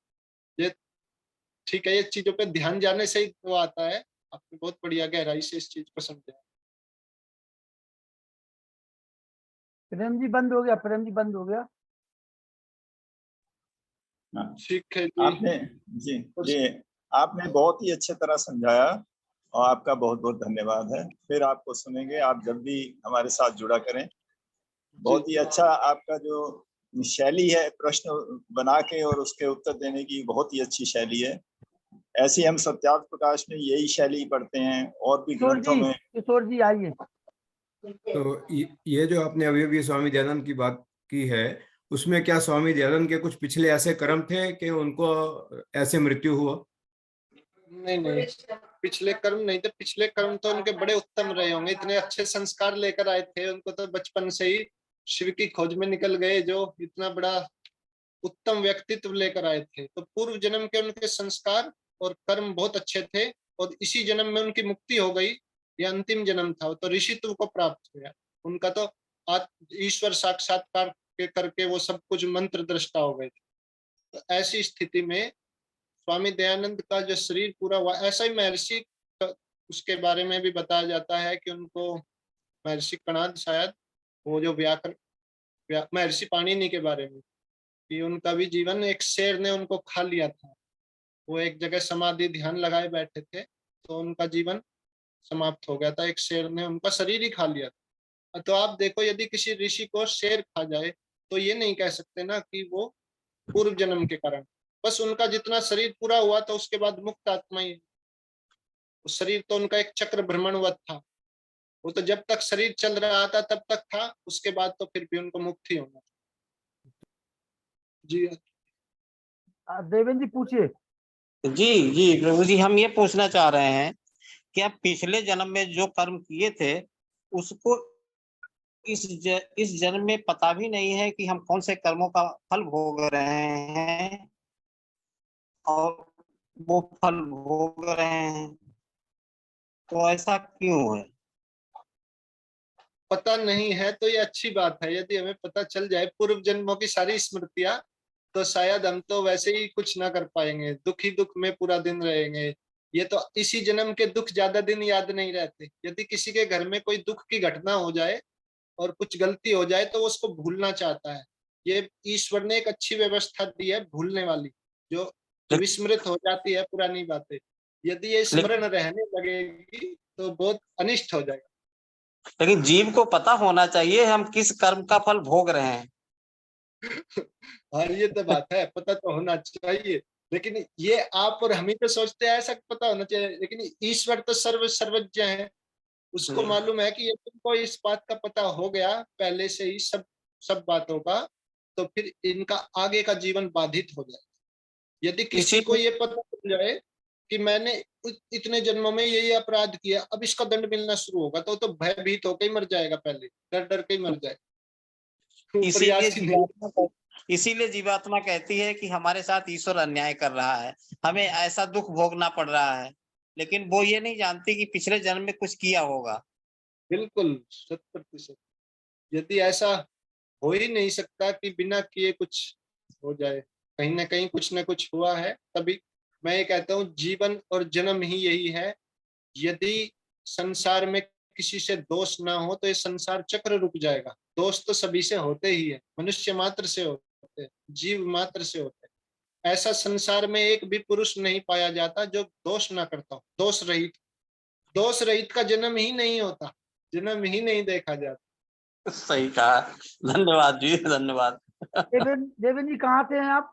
ठीक है, ये चीजों पे ध्यान जाने से ही वो आता है। आपने बहुत बढ़िया गहराई से इस चीज को समझा। प्रेम जी बंद हो गया, प्रेम जी बंद हो गया। हाँ, ठीक है जी। आपने जी जी आपने बहुत ही अच्छे तरह समझाया और आपका बहुत बहुत धन्यवाद है। फिर आपको सुनेंगे, आप जब भी हमारे साथ जुड़ा करें। बहुत ही अच्छा आपका जो शैली है, प्रश्न बना के और उसके उत्तर देने की बहुत ही अच्छी शैली है। ऐसी हम सत्यार्थ प्रकाश में यही शैली पढ़ते हैं और भी ग्रंथों में। किशोर जी आइए। तो ये जो आपने अभी अभी स्वामी दयानंद की बात की है, उसमें क्या स्वामी दयानंद के कुछ पिछले ऐसे कर्म थे कि उनको ऐसे मृत्यु हुआ? नहीं नहीं, पिछले कर्म नहीं थे। पिछले कर्म तो उनके बड़े उत्तम रहे होंगे, इतने अच्छे संस्कार लेकर आए थे। उनको तो बचपन से ही शिव की खोज में निकल गए, जो इतना बड़ा उत्तम व्यक्तित्व लेकर आए थे। तो पूर्व जन्म के उनके संस्कार और कर्म बहुत अच्छे थे, और इसी जन्म में उनकी मुक्ति हो गई। यह अंतिम जन्म था, तो ऋषित्व को प्राप्त हुआ उनका। तो ईश्वर साक्षात्कार के करके वो सब कुछ मंत्र दृष्टा हो गए थे। तो ऐसी स्थिति में स्वामी दयानंद का जो शरीर पूरा हुआ, ऐसा ही महर्षि उसके बारे में भी बताया जाता है कि उनको महर्षि कणाद, शायद वो जो व्याकरण महर्षि पाणिनि के बारे में, कि उनका भी जीवन एक शेर ने उनको खा लिया था। वो एक जगह समाधि ध्यान लगाए बैठे थे, तो उनका जीवन समाप्त हो गया था, एक शेर ने उनका शरीर ही खा लिया था। तो आप देखो, यदि किसी ऋषि को शेर खा जाए तो ये नहीं कह सकते ना कि वो पूर्व जन्म के कारण। बस उनका जितना शरीर पूरा हुआ तो उसके बाद मुक्त आत्मा ही। उस शरीर तो उनका एक चक्र भ्रमणवत था, वो तो जब तक शरीर चल रहा था तब तक था, उसके बाद तो फिर भी उनको मुक्ति होना। जी देवेंद्र जी पूछिए। जी जी प्रभु जी, हम ये पूछना चाह रहे हैं कि आप पिछले जन्म में जो कर्म किए थे उसको इस जन्म में पता भी नहीं है कि हम कौन से कर्मों का फल भोग रहे हैं, और वो फल भोग रहे हैं, तो ऐसा क्यों है? पता नहीं है तो ये अच्छी बात है। यदि हमें पता चल जाए पूर्व जन्मों की सारी स्मृतियां, तो शायद हम तो वैसे ही कुछ ना कर पाएंगे, दुख ही दुख में पूरा दिन रहेंगे। ये तो इसी जन्म के दुख ज्यादा दिन याद नहीं रहते। यदि किसी के घर में कोई दुख की घटना हो जाए और कुछ गलती हो जाए तो वो उसको भूलना चाहता है। ये ईश्वर ने एक अच्छी व्यवस्था दी है भूलने वाली, जो विस्मृत हो जाती है पुरानी बातें। यदि ये स्मरण रहने लगेगी तो बहुत अनिष्ट हो जाएगा। लेकिन जीव को पता होना चाहिए हम किस कर्म का फल भोग रहे हैं। और ये तो बात है, पता तो होना चाहिए। लेकिन ये आप और हम ही तो सोचते हैं ऐसा पता होना चाहिए, लेकिन ईश्वर तो सर्वज्ञ है। उसको मालूम है कि ये तुमको इस बात का पता हो गया पहले से ही सब बातों का, तो फिर इनका आगे का जीवन बाधित हो जाए। यदि किसी को ये पता चल जाए कि मैंने इतने जन्मों में ये अपराध किया, अब इसका दंड मिलना शुरू होगा, तो भयभीत होकर ही मर जाएगा, पहले डर डर के ही मर जाएगा। इसीलिए जीवात्मा कहती है कि हमारे साथ ईश्वर अन्याय कर रहा है, हमें ऐसा दुख भोगना पड़ रहा है, लेकिन वो ये नहीं जानती कि पिछले जन्म में कुछ किया होगा। बिल्कुल 100%। यदि ऐसा हो ही नहीं सकता कि बिना किए कुछ हो जाए, कहीं ना कहीं कुछ ना कुछ हुआ है। तभी मैं ये कहता हूँ जीवन और जन्म ही यही है। यदि संसार में किसी से दोष ना हो तो ये संसार चक्र रुक जाएगा। दोष तो सभी से होते ही है, मनुष्य मात्र से होते हैं, जीव मात्र से होते हैं। ऐसा संसार में एक भी पुरुष नहीं पाया जाता जो दोष ना करता हो, दोष रहित का जन्म ही नहीं होता, जन्म ही नहीं देखा जाता। सही कहा, धन्यवाद जी, धन्यवाद। देवेन जी कहाँ से हैं आप?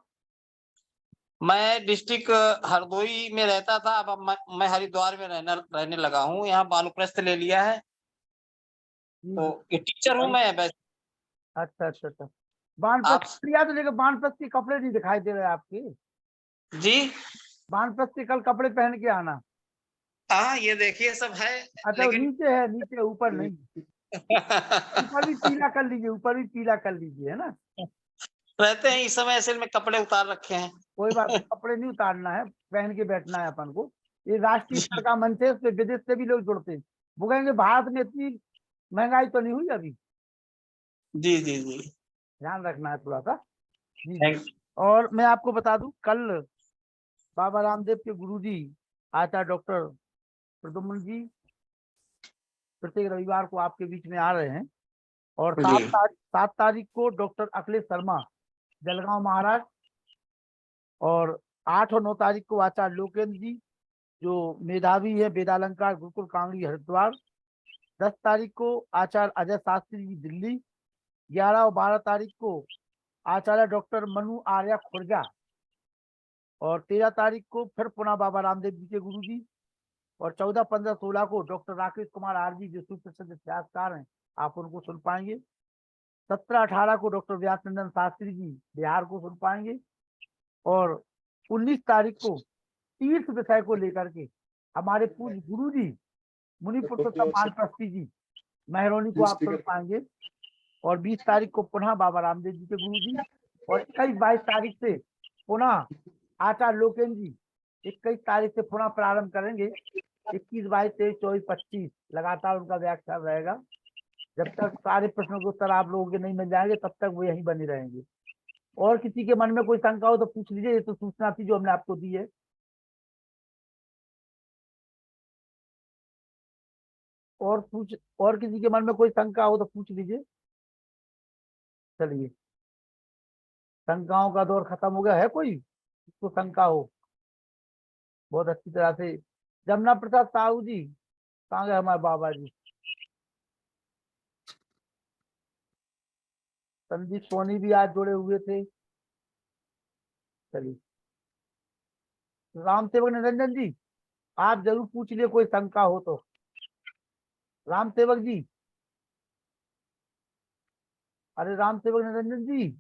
मैं डिस्ट्रिक्ट हरदोई में रहता था, अब मैं हरिद्वार में रहने लगा हूँ। यहाँ वानप्रस्थ ले लिया है, तो ये टीचर हूँ मैं वैसे। अच्छा अच्छा अच्छा। वानप्रस्थ लिया तो, लेकिन वानप्रस्थ के कपड़े नहीं दिखाई दे रहे आपके जी। वानप्रस्थ के कल कपड़े पहन के आना। हाँ ये देखिए सब है, अच्छा लेकिन नीचे है, नीचे, ऊपर नहीं। ऊपर भी पीला कर लीजिए, ऊपर भी पीला कर लीजिए, है ना। रहते हैं इस समय ऐसे में कपड़े उतार रखे हैं। कोई बात नहीं, कपड़े नहीं उतारना है, पहन के बैठना है अपन को। ये राष्ट्रीय स्तर का मंच है, इसमें विदेश से भी लोग जुड़ते हैं। वो कहेंगे भारत में इतनी महंगाई तो नहीं हुई अभी। जी जी जी, ध्यान रखना है थोड़ा सा जी। थैंक। और मैं आपको बता दूं, कल बाबा रामदेव के गुरुजी आचार्य डॉक्टर प्रद्युम्न जी प्रत्येक रविवार को आपके बीच में आ रहे हैं। और जी 7 तारीख को डॉक्टर अखिलेश शर्मा जलगांव महाराष्ट्र, और 8 और 9 तारीख को आचार्य लोकेंद्र जी जो मेधावी है वेदालंकार गुरुकुल कांगड़ी हरिद्वार। 10 तारीख को आचार्य अजय शास्त्री जी दिल्ली। 11 और 12 तारीख को आचार्य डॉक्टर मनु आर्या खुर्जा। और 13 तारीख को फिर पुनः बाबा रामदेव जी के गुरु जी। और 14, 15, 16 को doctor Rakesh Kumar R G जो सुप्रसिद्ध इतिहासकार हैं, आप उनको सुन पाएंगे। 17, 18 को डॉक्टर व्यासनंदन शास्त्री जी बिहार को सुन पाएंगे। और 19 तारीख को तीर्थ विषय को लेकर के हमारे पूज्य गुरु जी मुनि पुरुषोत्तम वानप्रस्थी जी मेहरौनी को आप सुन पाएंगे। और 20 तारीख को पुनः बाबा रामदेव जी के गुरु जी। और 21, 22 तारीख से पुनः आचार्य लोकेंद्र जी 21 तारीख से पुनः प्रारंभ करेंगे। 21, 22, 23, 24, 25 लगातार उनका व्याख्यान रहेगा। जब तक सारे प्रश्नों के उत्तर आप लोगों के नहीं मिल जाएंगे तब तक वो यहीं बने रहेंगे। और किसी के मन में कोई शंका हो तो पूछ लीजिए, ये तो सूचना थी जो हमने आपको दी है। और किसी के मन में कोई शंका हो तो पूछ लीजिए। चलिए, शंकाओं का दौर खत्म हो गया है। कोई तो शंका हो? बहुत अच्छी तरह से जमुना प्रसाद साहू जी कहाँ गए हमारे बाबा जी? संदीप सोनी भी आज जुड़े हुए थे। चलिए, राम सेवक निरंजन जी आप जरूर पूछ लिए कोई शंका हो तो। राम सेवक जी, अरे राम सेवक निरंजन जी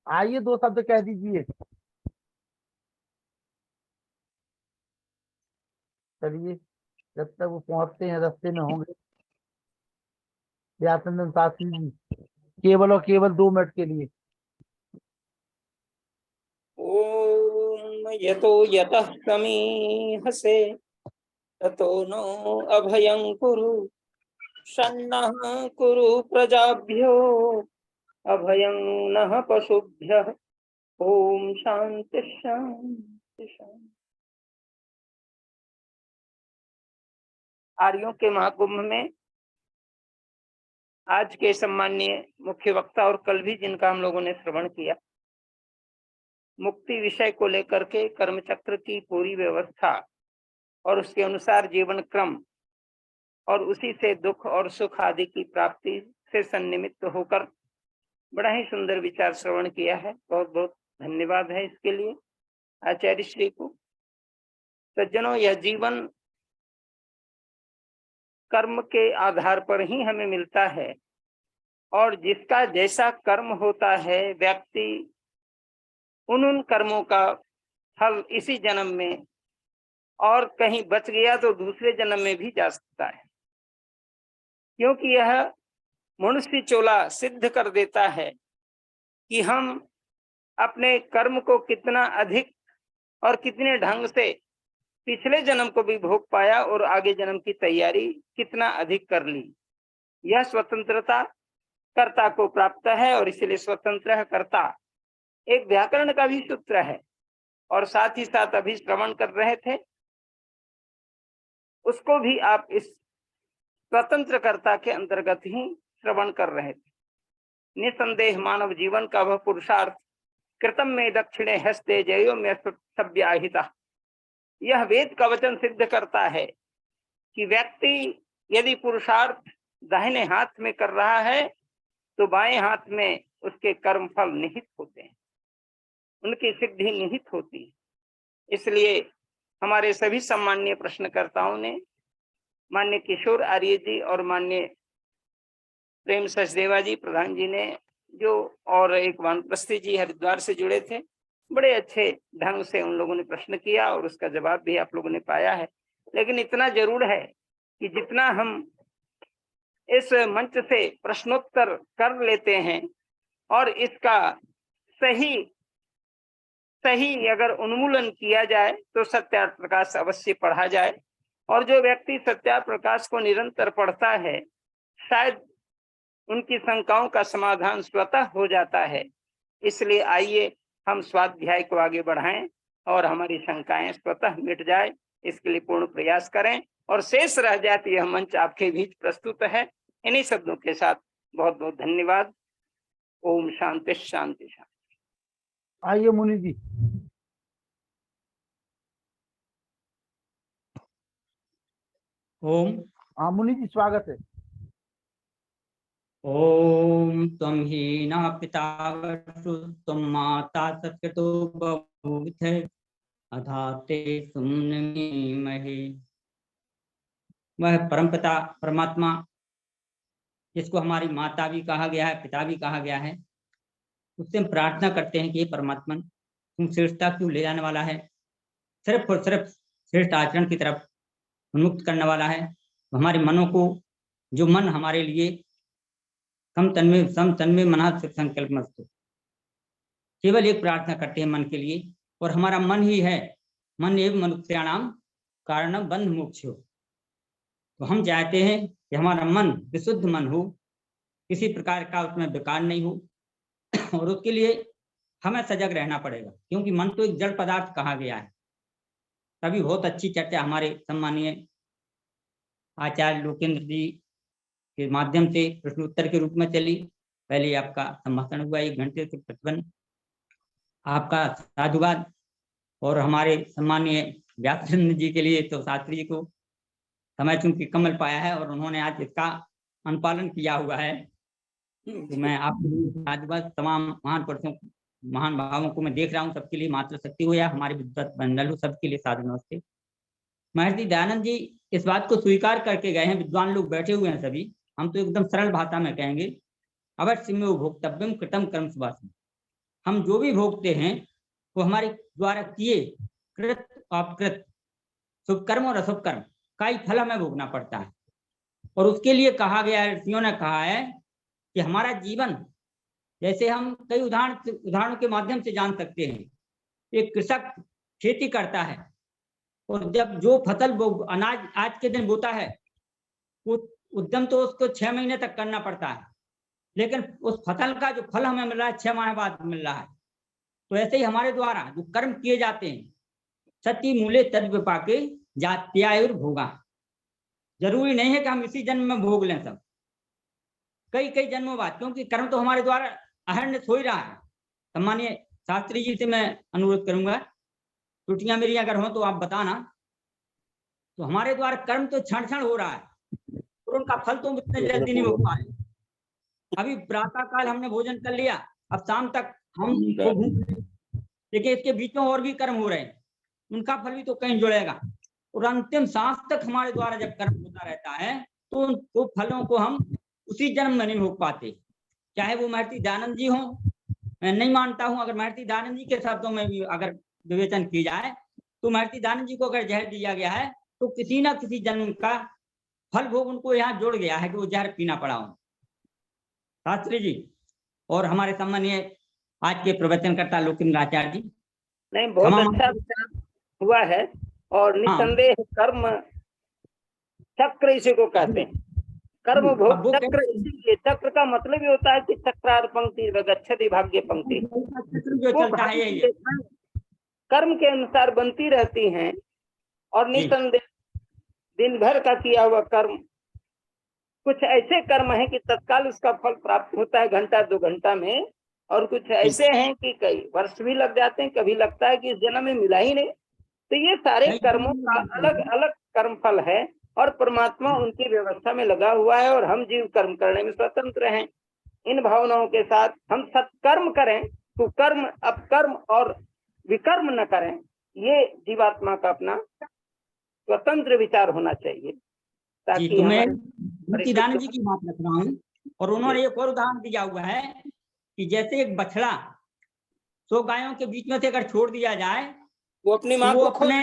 आइए, 2 शब्द कह दीजिए। चलिए जब तक वो पहुंचते हैं रास्ते में होंगे व्यासनंदन शास्त्री जी, केवल और केवल 2 मिनट के लिए। ओम यतो यतः समीहसे ततो नो अभयं कुरु सन्नः कुरु प्रजाभ्यो अभयं नः पशुभ्यः। ओम शांति शांति शांति। आर्यों के महाकुंभ में आज के सम्माननीय मुख्य वक्ता और कल भी जिनका हम लोगों ने श्रवण किया, मुक्ति विषय को लेकर के कर्म चक्र की पूरी व्यवस्था और उसके अनुसार जीवन क्रम और उसी से दुख और सुख आदि की प्राप्ति से सन्निमित्त होकर बड़ा ही सुंदर विचार श्रवण किया है। बहुत बहुत धन्यवाद है इसके लिए आचार्य श्री को। सज्जनों, यह जीवन कर्म के आधार पर ही हमें मिलता है और जिसका जैसा कर्म होता है व्यक्ति उन कर्मों का फल इसी जन्म में और कहीं बच गया तो दूसरे जन्म में भी जा सकता है, क्योंकि यह मनुष्य चोला सिद्ध कर देता है कि हम अपने कर्म को कितना अधिक और कितने ढंग से पिछले जन्म को भी भोग पाया और आगे जन्म की तैयारी कितना अधिक कर ली। यह स्वतंत्रता कर्ता को प्राप्त है और इसलिए स्वतंत्र कर्ता एक व्याकरण का भी सूत्र है। और साथ ही साथ अभी श्रवण कर रहे थे, उसको भी आप इस स्वतंत्र कर्ता के अंतर्गत ही श्रवण कर रहे थे। निसंदेह मानव जीवन का वह पुरुषार्थ कृतम में दक्षिणे हस्ते जयो में सव्याहिता, यह वेद का वचन सिद्ध करता है कि व्यक्ति यदि पुरुषार्थ दाहिने हाथ में कर रहा है तो बाएं हाथ में उसके कर्म फल निहित होते हैं, उनकी सिद्धि निहित होती है। इसलिए हमारे सभी सम्माननीय प्रश्नकर्ताओं ने, माननीय किशोर आर्य जी और माननीय प्रेम सचदेवा जी प्रधान जी ने जो, और एक वानप्रस्थी जी हरिद्वार से जुड़े थे, बड़े अच्छे ढंग से उन लोगों ने प्रश्न किया और उसका जवाब भी आप लोगों ने पाया है। लेकिन इतना जरूर है कि जितना हम इस मंच से प्रश्नोत्तर कर लेते हैं और इसका सही अगर उन्मूलन किया जाए तो सत्यार्थ प्रकाश अवश्य पढ़ा जाए, और जो व्यक्ति सत्यार्थ प्रकाश को निरंतर पढ़ता है शायद उनकी शंकाओं का समाधान स्वतः हो जाता है। इसलिए आइए हम स्वाध्याय को आगे बढ़ाएं और हमारी शंकाएं स्वतः मिट जाए, इसके लिए पूर्ण प्रयास करें और शेष रह जाती यह मंच आपके बीच प्रस्तुत है। इन्हीं शब्दों के साथ बहुत बहुत धन्यवाद। ओम शांति शांति शांति। आइए मुनि जी। ओम। हाँ मुनि जी, स्वागत है। ओम त्वं ही न पिता वसु त्वं माता सत्कृतो बभूथ अथा ते सुम्नमीमहे। वह परमपिता परमात्मा जिसको हमारी माता भी कहा गया है, पिता भी कहा गया है, उससे हम प्रार्थना करते हैं कि ये परमात्मा तुम श्रेष्ठता क्यों ले जाने वाला है, सिर्फ और सिर्फ श्रेष्ठ आचरण की तरफ उन्मुक्त करने वाला है। तो हमारे मनों को, जो मन हमारे लिए सम तन्मे मना संकल्प मस्तु, केवल एक प्रार्थना करते हैं मन के लिए, और हमारा मन ही है मन एवं मनुष्याणाम कारणम बंध मोक्षो। तो हम चाहते हैं कि हमारा मन विशुद्ध मन हो, किसी प्रकार का उसमें विकार नहीं हो, और उसके लिए हमें सजग रहना पड़ेगा, क्योंकि मन तो एक जड़ पदार्थ कहा गया है। तभी बहुत अच्छी चर्चा हमारे सम्मानीय आचार्य लोकेंद्र जी के माध्यम से प्रश्नोत्तर के रूप में चली। पहले आपका संभाषण हुआ 1 घंटे से प्रतिबंध, आपका साधुवाद। और हमारे सम्मानीय व्यासचंद्र जी के लिए तो शास्त्री जी को समय चूंकि कमल पाया है और उन्होंने आज इसका अनुपालन किया हुआ है, तो मैं आपको साधुवाद। तमाम महान पुरुषों, महान भावों को मैं देख रहा हूँ, सबके लिए मातृ शक्ति हो या हमारे विद्वत मंडल हो, सबके लिए साधु नमस्ते। महर्षि दयानंद जी इस बात को स्वीकार करके गए हैं, विद्वान लोग बैठे हुए हैं सभी, हम तो एकदम सरल भाषा में कहेंगे, अवश्य में भोक्तव्यम कृतम कर्म सुभाषम। हम जो भी भोगते हैं वो हमारे द्वारा किए कृत अपकृत शुभ कर्म और अशुभ कर्म का ही फल हमें भोगना पड़ता है। और उसके लिए कहा गया है, ऋषियों ने कहा है कि हमारा जीवन, जैसे हम कई उदाहरणों के माध्यम से जान सकते हैं। एक कृषक खेती करता है और जब जो फसल अनाज आज के दिन बोता है, वो उद्यम तो उसको 6 महीने तक करना पड़ता है, लेकिन उस फसल का जो फल हमें मिल रहा है 6 माह बाद मिल रहा है। तो ऐसे ही हमारे द्वारा जो कर्म किए जाते हैं, सती मूले तद विपाके जात्यायुर्भोगा, जरूरी नहीं है कि हम इसी जन्म में भोग लें सब, कई कई जन्मों बाद, क्योंकि कर्म तो हमारे द्वारा अहर्निश हो ही रहा है। सम्मानीय शास्त्री जी से मैं अनुरोध करूंगा, त्रुटियां मेरी अगर हो तो आप बताना। तो हमारे द्वारा कर्म तो क्षण क्षण हो रहा है और उनका फल तो इतने जल्दी नहीं हो पा रहे। अभी प्रातः काल हमने भोजन कर लिया, अब शाम तक हम देखिए इसके बीच में और भी कर्म हो रहे हैं, उनका फल भी तो कहीं जुड़ेगा। और अंतिम सांस तक हमारे द्वारा जब कर्म होता रहता है तो उन फलों को हम उसी जन्म में नहीं भोग पाते। चाहे वो महर्षि दयानंद जी हों, मैं नहीं मानता हूं, अगर महर्षि दयानंद जी के शब्दों में भी अगर विवेचन की जाए तो महर्षि दयानंद जी को अगर जहर दिया गया है तो किसी न किसी जन्म का फल भोग उनको यहाँ जुड़ गया है कि वो जहर पीना पड़ा हो। शास्त्री जी और हमारे सम्मानीय आज के प्रवचनकर्ता लोकेन्द्र आचार्य जी, नहीं, बहुत अच्छा विचार हुआ है। और निसंदेह कर्म चक्र इसी को कहते हैं, कर्म भोग चक्र। इसीलिए चक्र का मतलब ये होता है कि चक्रार पंक्ति गच्छति भाग्य पंक्ति, वो कर्म के अनुसार बनती रहती हैं। और निसंदेह दिन भर का किया हुआ कर्म, कुछ ऐसे कर्म हैं कि तत्काल उसका फल प्राप्त होता है घंटा 2 घंटा में, और कुछ ऐसे हैं कि कई वर्ष भी लग जाते हैं, कभी लगता है कि इस जन्म में मिला ही नहीं। तो ये सारे कर्मों का अलग अलग कर्म फल है और परमात्मा उनकी व्यवस्था में लगा हुआ है और हम जीव कर्म करने में स्वतंत्र हैं। इन भावनाओं के साथ हम सत्कर्म करें, कुकर्म अपकर्म और विकर्म न करें, ये जीवात्मा का अपना स्वतंत्र विचार होना चाहिए। ताकि तो मैं दयानंद जी की बात रख रहा हूँ। और उन्होंने एक और उदाहरण दिया हुआ है कि जैसे एक बछड़ा 100 गायों के बीच में से अगर छोड़ दिया जाए, वो अपनी माँ को अपने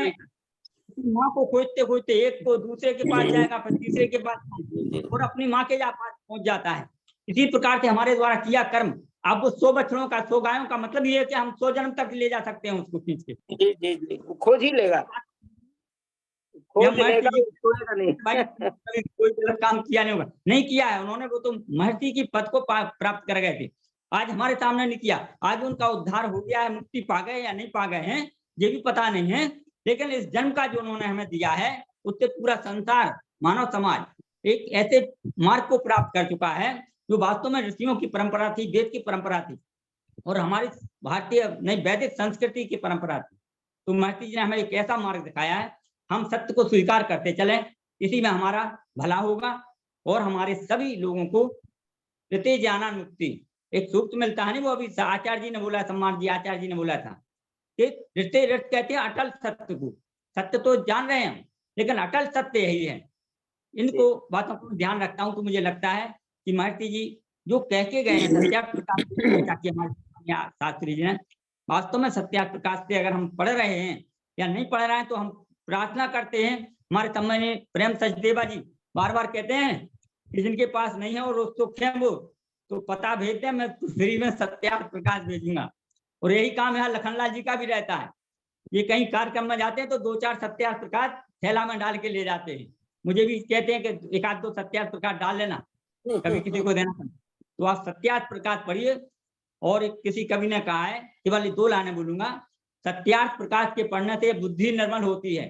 माँ को खोजते खोजते एक को दूसरे के पास जाएगा, फिर तीसरे के पास और अपनी माँ के पास पहुंच जाता है। इसी प्रकार से हमारे द्वारा किया कर्म, अब वो 100 बछड़ों का 100 गायों का मतलब ये है कि हम 100 जन्म तक ले जा सकते हैं उसको खींच के। जी जी जी, खोज ही लेगा, खोज लेगा, छोड़ेगा नहीं। कोई गलत काम किया नहीं होगा, नहीं किया है उन्होंने, वो तो महर्षि की पद को प्राप्त कर गए थे, आज हमारे सामने नहीं किया। आज उनका उद्धार हो गया है, मुक्ति पा गए या नहीं पा गए हैं ये भी पता नहीं है, लेकिन इस जन्म का जो उन्होंने हमें दिया है उससे पूरा संसार, मानव समाज एक ऐसे मार्ग को प्राप्त कर चुका है जो वास्तव में ऋषियों की परंपरा थी, वेद की परंपरा थी और हमारी भारतीय नहीं वैदिक संस्कृति की परंपरा थी। तो महर्षि जी ने हमें एक ऐसा मार्ग दिखाया है, हम सत्य को स्वीकार करते चले, इसी में हमारा भला होगा और हमारे सभी लोगों को ऋते ज्ञाना मुक्ति एक सूक्त मिलता है। नहीं, वो अभी आचार्य जी ने बोला, सम्मान जी आचार्य जी ने बोला था कि ऋते ऋत कहते हैं अटल सत्य को। सत्य तो जान रहे हैं लेकिन अटल सत्य यही है। इनको बातों को ध्यान रखता हूं तो मुझे लगता है कि महर्षि जी जो कह के गए हैं सत्यार्थ प्रकाश की, हमारे शास्त्री जी ने वास्तव में सत्यार्थ प्रकाश से अगर हम पढ़ रहे हैं या नहीं पढ़ रहे हैं तो हम प्रार्थना करते हैं। हमारे सम्मानीय प्रेम सचदेवा जी बार बार कहते हैं कि जिनके पास नहीं है और सुख है वो तो पता भेज दें, मैं फ्री में सत्यार्थ प्रकाश भेजूंगा। और यही काम यहाँ लखनलाल जी का भी रहता है, ये कहीं कार्यक्रम में जाते हैं तो 2-4 सत्यार्थ प्रकाश थैला में डाल के ले जाते हैं। मुझे भी कहते हैं कि 1-2 सत्यार्थ प्रकाश डाल लेना, कभी किसी को देना। तो आप सत्यार्थ प्रकाश पढ़िए। और किसी कवि ने कहा है, केवल 2 लाइनें बोलूंगा, सत्यार्थ प्रकाश के पढ़ने से बुद्धि निर्मल होती है,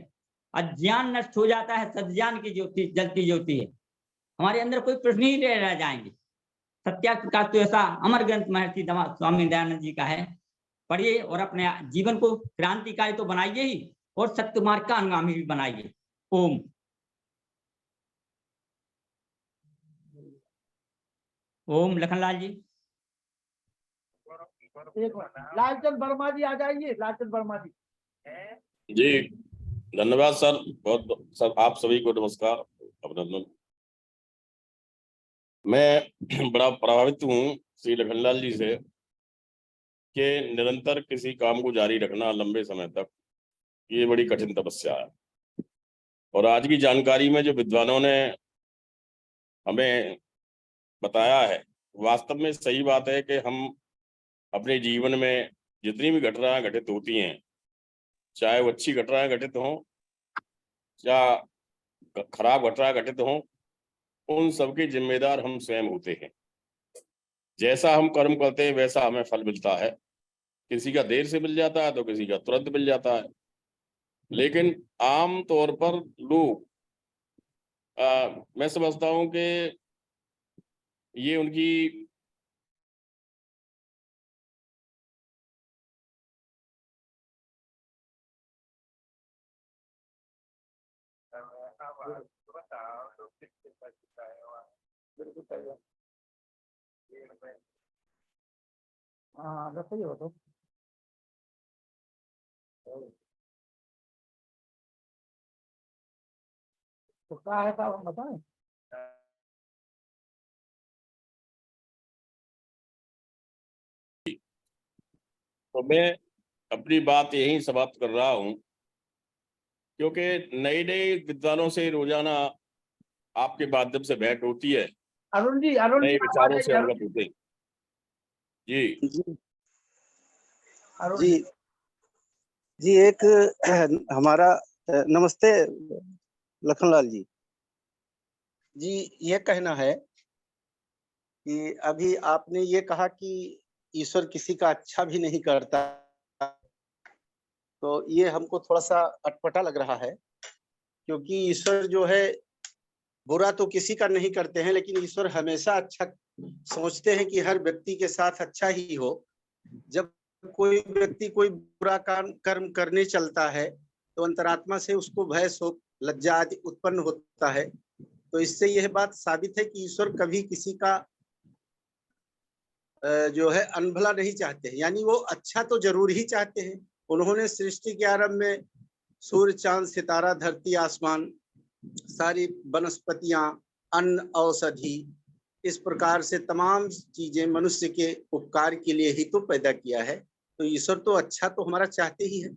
अज्ञान नष्ट हो जाता है, सज्ञान की ज्योति जलती ज्योति है, हमारे अंदर कोई प्रश्न ही नहीं रह जाएंगे। सत्यार्थ प्रकाश तो ऐसा अमर ग्रंथ महर्षि स्वामी दयानंद जी का है, पढ़िए और अपने जीवन को क्रांतिकारी तो बनाइए ही और सत्य मार्ग का अनुगामी भी बनाइए। ओम। ओम। लखनलाल जी। लालचंद वर्मा जी आ जाइए, लालचंद वर्मा जी। जी धन्यवाद सर, बहुत सर, आप सभी को नमस्कार, अभिनंदन। मैं बड़ा प्रभावित हूँ श्री लखनलाल जी से कि निरंतर किसी काम को जारी रखना लंबे समय तक, ये बड़ी कठिन तपस्या है। और आज की जानकारी में जो विद्वानों ने हमें बताया है, वास्तव में सही बात है कि हम अपने जीवन में जितनी भी घटनाएं घटित होती हैं, चाहे वो अच्छी घटनाएं घटित हों या खराब घटनाएं घटित हों, उन सबके जिम्मेदार हम स्वयं होते हैं। जैसा हम कर्म करते हैं वैसा हमें फल मिलता है। किसी का देर से मिल जाता है तो किसी का तुरंत मिल जाता है, लेकिन आम तौर पर लोग मैं समझता हूं कि ये उनकी हाँ बताइए हो तो क्या है साहब, हम बताएं। तो मैं अपनी बात यही समाप्त कर रहा हूं, क्योंकि नए नए विद्वानों से रोजाना आपके माध्यम से भेंट होती है, अरुण जी नए आवाज विचारों से आई, अरुण अवगत होते हैं। जी जी अरुण जी जी एक हमारा नमस्ते लखनलाल जी। जी ये कहना है कि अभी आपने ये कहा कि ईश्वर किसी का अच्छा भी नहीं करता, तो ये हमको थोड़ा सा अटपटा लग रहा है, क्योंकि ईश्वर जो है बुरा तो किसी का नहीं करते हैं, लेकिन ईश्वर हमेशा अच्छा सोचते हैं कि हर व्यक्ति के साथ अच्छा ही हो। जब कोई व्यक्ति कोई बुरा कर्म करने चलता है तो अंतरात्मा से उसको भय शोक लज्जा आदि उत्पन्न होता है। तो इससे यह बात साबित है कि ईश्वर कभी किसी का जो है अनभला नहीं चाहते हैं, यानी वो अच्छा तो जरूर ही चाहते हैं। उन्होंने सृष्टि के आरंभ में सूर्य चांद सितारा धरती आसमान सारी वनस्पतियां अन्न औषधि इस प्रकार से तमाम चीजें मनुष्य के उपकार के लिए ही तो पैदा किया है। तो ईश्वर तो अच्छा तो हमारा चाहते ही है।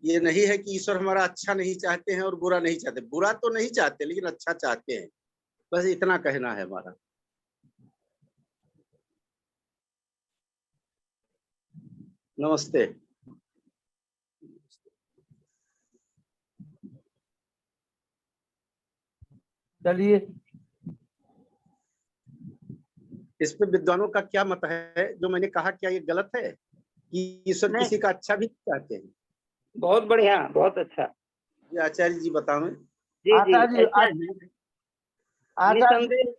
ये नहीं है कि ईश्वर हमारा अच्छा नहीं चाहते हैं और बुरा नहीं चाहते। बुरा तो नहीं चाहते लेकिन अच्छा चाहते हैं। बस इतना कहना है हमारा। नमस्ते। चलिए इस पे विद्वानों का क्या मत है? जो मैंने कहा क्या ये गलत है कि ईश्वर नहीं। किसी का अच्छा भी चाहते हैं? बहुत बढ़िया, बहुत अच्छा। ये आचार्य जी बताओ। जी जी आचार्य ऐसा है। आचार्य निसंदेह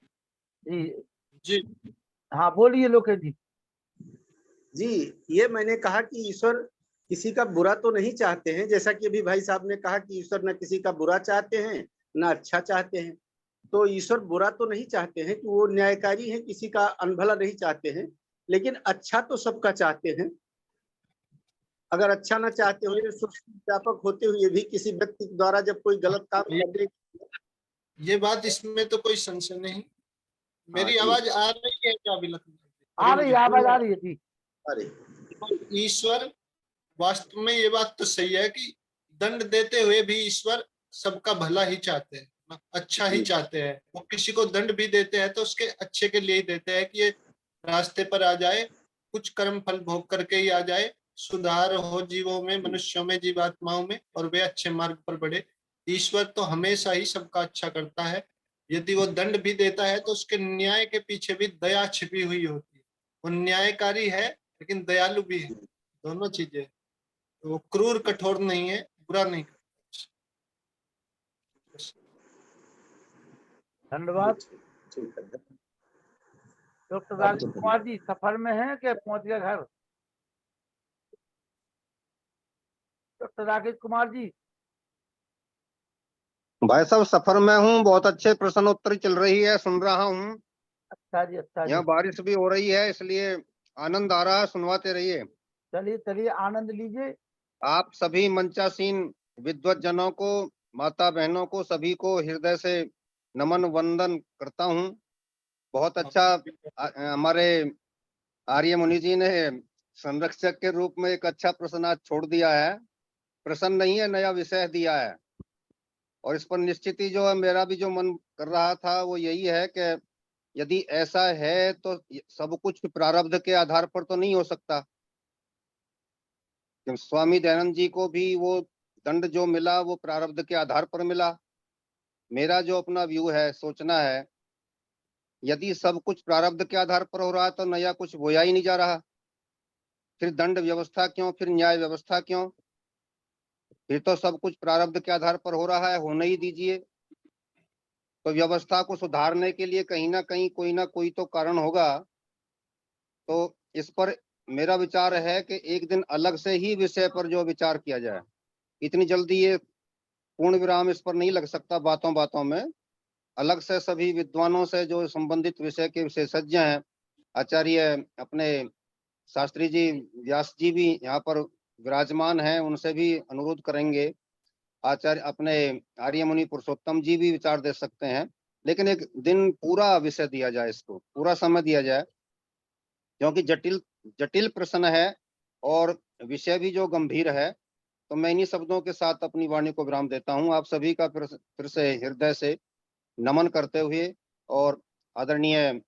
जी जी हाँ बोलिए लोकेश जी। जी ये मैंने कहा कि ईश्वर किसी का बुरा तो नहीं चाहते हैं, जैसा कि अभी भाई साहब ने कहा कि ईश्वर न किसी का बुरा चाहते हैं न अच्छा चाहते हैं। तो ईश्वर बुरा तो नहीं चाहते हैं कि वो न्यायकारी हैं, किसी का अनभला नहीं चाहते हैं, लेकिन अच्छा तो सबका चाहते हैं। अगर अच्छा ना चाहते हुए व्यापक होते हुए भी किसी व्यक्ति द्वारा जब कोई गलत काम करने ये बात इसमें तो कोई संशय नहीं। मेरी जी। आवाज आ रही है क्या अभी आ रही है, आवाज आ रही है जी। अरे ईश्वर वास्तव में ये बात तो सही है कि दंड देते हुए भी ईश्वर सबका भला ही चाहते हैं, अच्छा ही चाहते हैं। वो किसी को दंड भी देते हैं तो उसके अच्छे के लिए ही देते हैं कि ये रास्ते पर आ जाए, कुछ कर्म फल भोग करके ही आ जाए, सुधार हो जीवों में, मनुष्यों में, जीवात्माओं में, और वे अच्छे मार्ग पर बढ़े। ईश्वर तो हमेशा ही सबका अच्छा करता है। यदि वो दंड भी देता है तो उसके न्याय के पीछे भी दया छिपी हुई होती है। वो न्यायकारी है लेकिन दयालु भी है, दोनों चीजें। तो वो क्रूर कठोर नहीं है, बुरा नहीं करता। धन्यवाद। ठीक है। डॉक्टर राजेश कुमार जी सफर में हैं कि पहुंच गए घर? डॉक्टर राकेश कुमार जी। भाई साहब सफर में हूँ, बहुत अच्छे प्रश्नोत्तरी चल रही है, सुन रहा हूँ। अच्छा जी, अच्छा जी। यहाँ बारिश भी हो रही है इसलिए आनंद आ रहा है, सुनवाते रहिए। चलिए चलिए आनंद लीजिए। आप सभी मंचासीन विद्वत जनों को, माता बहनों को, सभी को हृदय से नमन वंदन करता हूँ। बहुत अच्छा हमारे आर्य मुनि जी ने संरक्षक के रूप में एक अच्छा प्रश्न आज छोड़ दिया है। प्रश्न नहीं है, नया विषय दिया है और इस पर निश्चित ही जो है मेरा भी जो मन कर रहा था वो यही है कि यदि ऐसा है तो सब कुछ प्रारब्ध के आधार पर तो नहीं हो सकता। स्वामी दयानंद जी को भी वो दंड जो मिला वो प्रारब्ध के आधार पर मिला। मेरा जो अपना व्यू है, सोचना है, यदि सब कुछ प्रारब्ध के आधार पर हो रहा है तो नया कुछ बोया ही नहीं जा रहा। फिर दंड व्यवस्था क्यों, फिर न्याय व्यवस्था क्यों? फिर तो सब कुछ प्रारब्ध के आधार पर हो रहा है, होने ही दीजिए। तो व्यवस्था को सुधारने के लिए कहीं ना कोई तो कारण होगा। तो इस पर मेरा विचार है कि एक दिन अलग से ही विषय पर जो विचार किया जाए। इतनी जल्दी ये पूर्ण विराम इस पर नहीं लग सकता। बातों बातों में अलग से सभी विद्वानों से जो संबंधित विषय के विशेषज्ञ हैं, आचार्य अपने शास्त्री जी, व्यास जी भी यहाँ पर विराजमान हैं, उनसे भी अनुरोध करेंगे। आचार्य अपने आर्य मुनि पुरुषोत्तम जी भी विचार दे सकते हैं। लेकिन एक दिन पूरा विषय दिया जाए, इसको पूरा समय दिया जाए, क्योंकि जटिल प्रश्न है और विषय भी जो गंभीर है। तो मैं इन्हीं शब्दों के साथ अपनी वाणी को विराम देता हूँ। आप सभी का फिर से हृदय से नमन करते हुए, और आदरणीय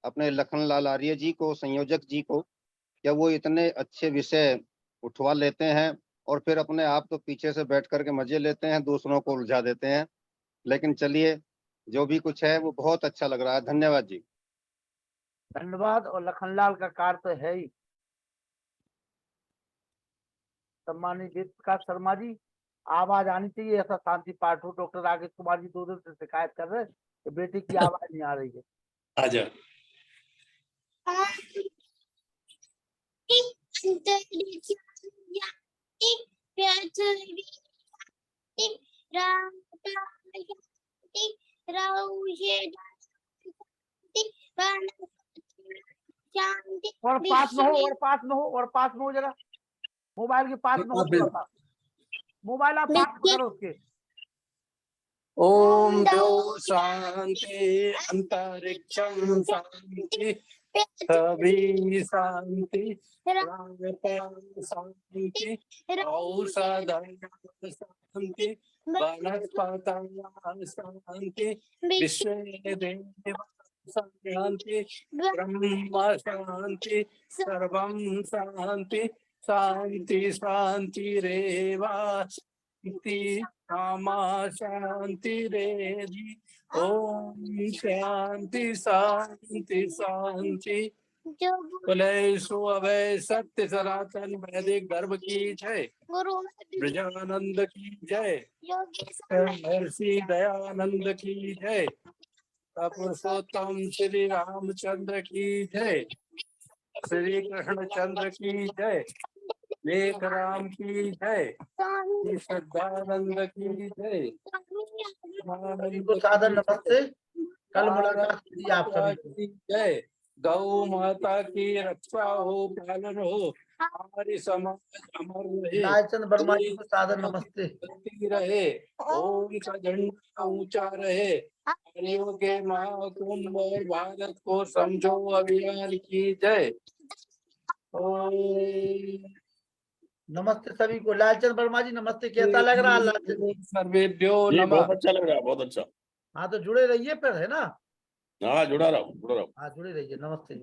अपने लखनलाल आर्य जी को, संयोजक जी को, क्या वो इतने अच्छे विषय उठवा लेते हैं और फिर अपने आप तो पीछे से बैठ करके मजे लेते हैं, दूसरों को उलझा देते हैं। लेकिन चलिए, जो भी कुछ है वो बहुत अच्छा लग रहा है। धन्यवाद जी। धन्यवाद। और लखनलाल का कार्य तो है ही। सम्मानित प्रकाश शर्मा जी, आवाज आनी चाहिए, ऐसा शांति पाठ हो। डॉक्टर राकेश कुमार जी 2 दिन से शिकायत कर रहे हैं कि बेटे की आवाज नहीं आ रही है। आजा। और पास में हो, और पास में हो, और पास में हो जरा, मोबाइल के पास में हो थोड़ा सा। मोबाइल आप पास में करो उसके। ओम द्यो शांति अंतरिक्षम शांति सभी शांति शांति औषधय शांति वनस्पतय शांति विश्व शांति ब्रह्म शांति सर्वं शांति शांति शांतिरेवा कामा शांति रेधि। ओम शांति शांति शांति। कुलेशु अवय सत्य सनातन वैदिक धर्म की जय। ब्रजानंद की जय। महर्षि दयानंद की जय। पुरुषोत्तम श्री रामचंद्र की जय। श्री कृष्णचंद्र की जय। लेख राम की जय। सदानंद की जय। सादर नमस्ते। कल मुलाकात की आप सभी की जय। गौ माता की रक्षा हो, पालन हो, हमारी समाज अमर रहे। लालचंद वर्मा जी को सादर नमस्ते। रहे, ओम का झंडा ऊंचा रहे। हरियों के महाकुंभ और भारत को समझो अभियान की जय। नमस्ते सभी को। लालचंद वर्मा जी नमस्ते। कैसा लग रहा है लालचंद? सर्वेभ्यो जी नमः। बहुत अच्छा लग रहा है, बहुत अच्छा। हाँ तो जुड़े रहिए फिर, है ना? हाँ जुड़ा रहा हूँ। हाँ जुड़े रहिए। नमस्ते।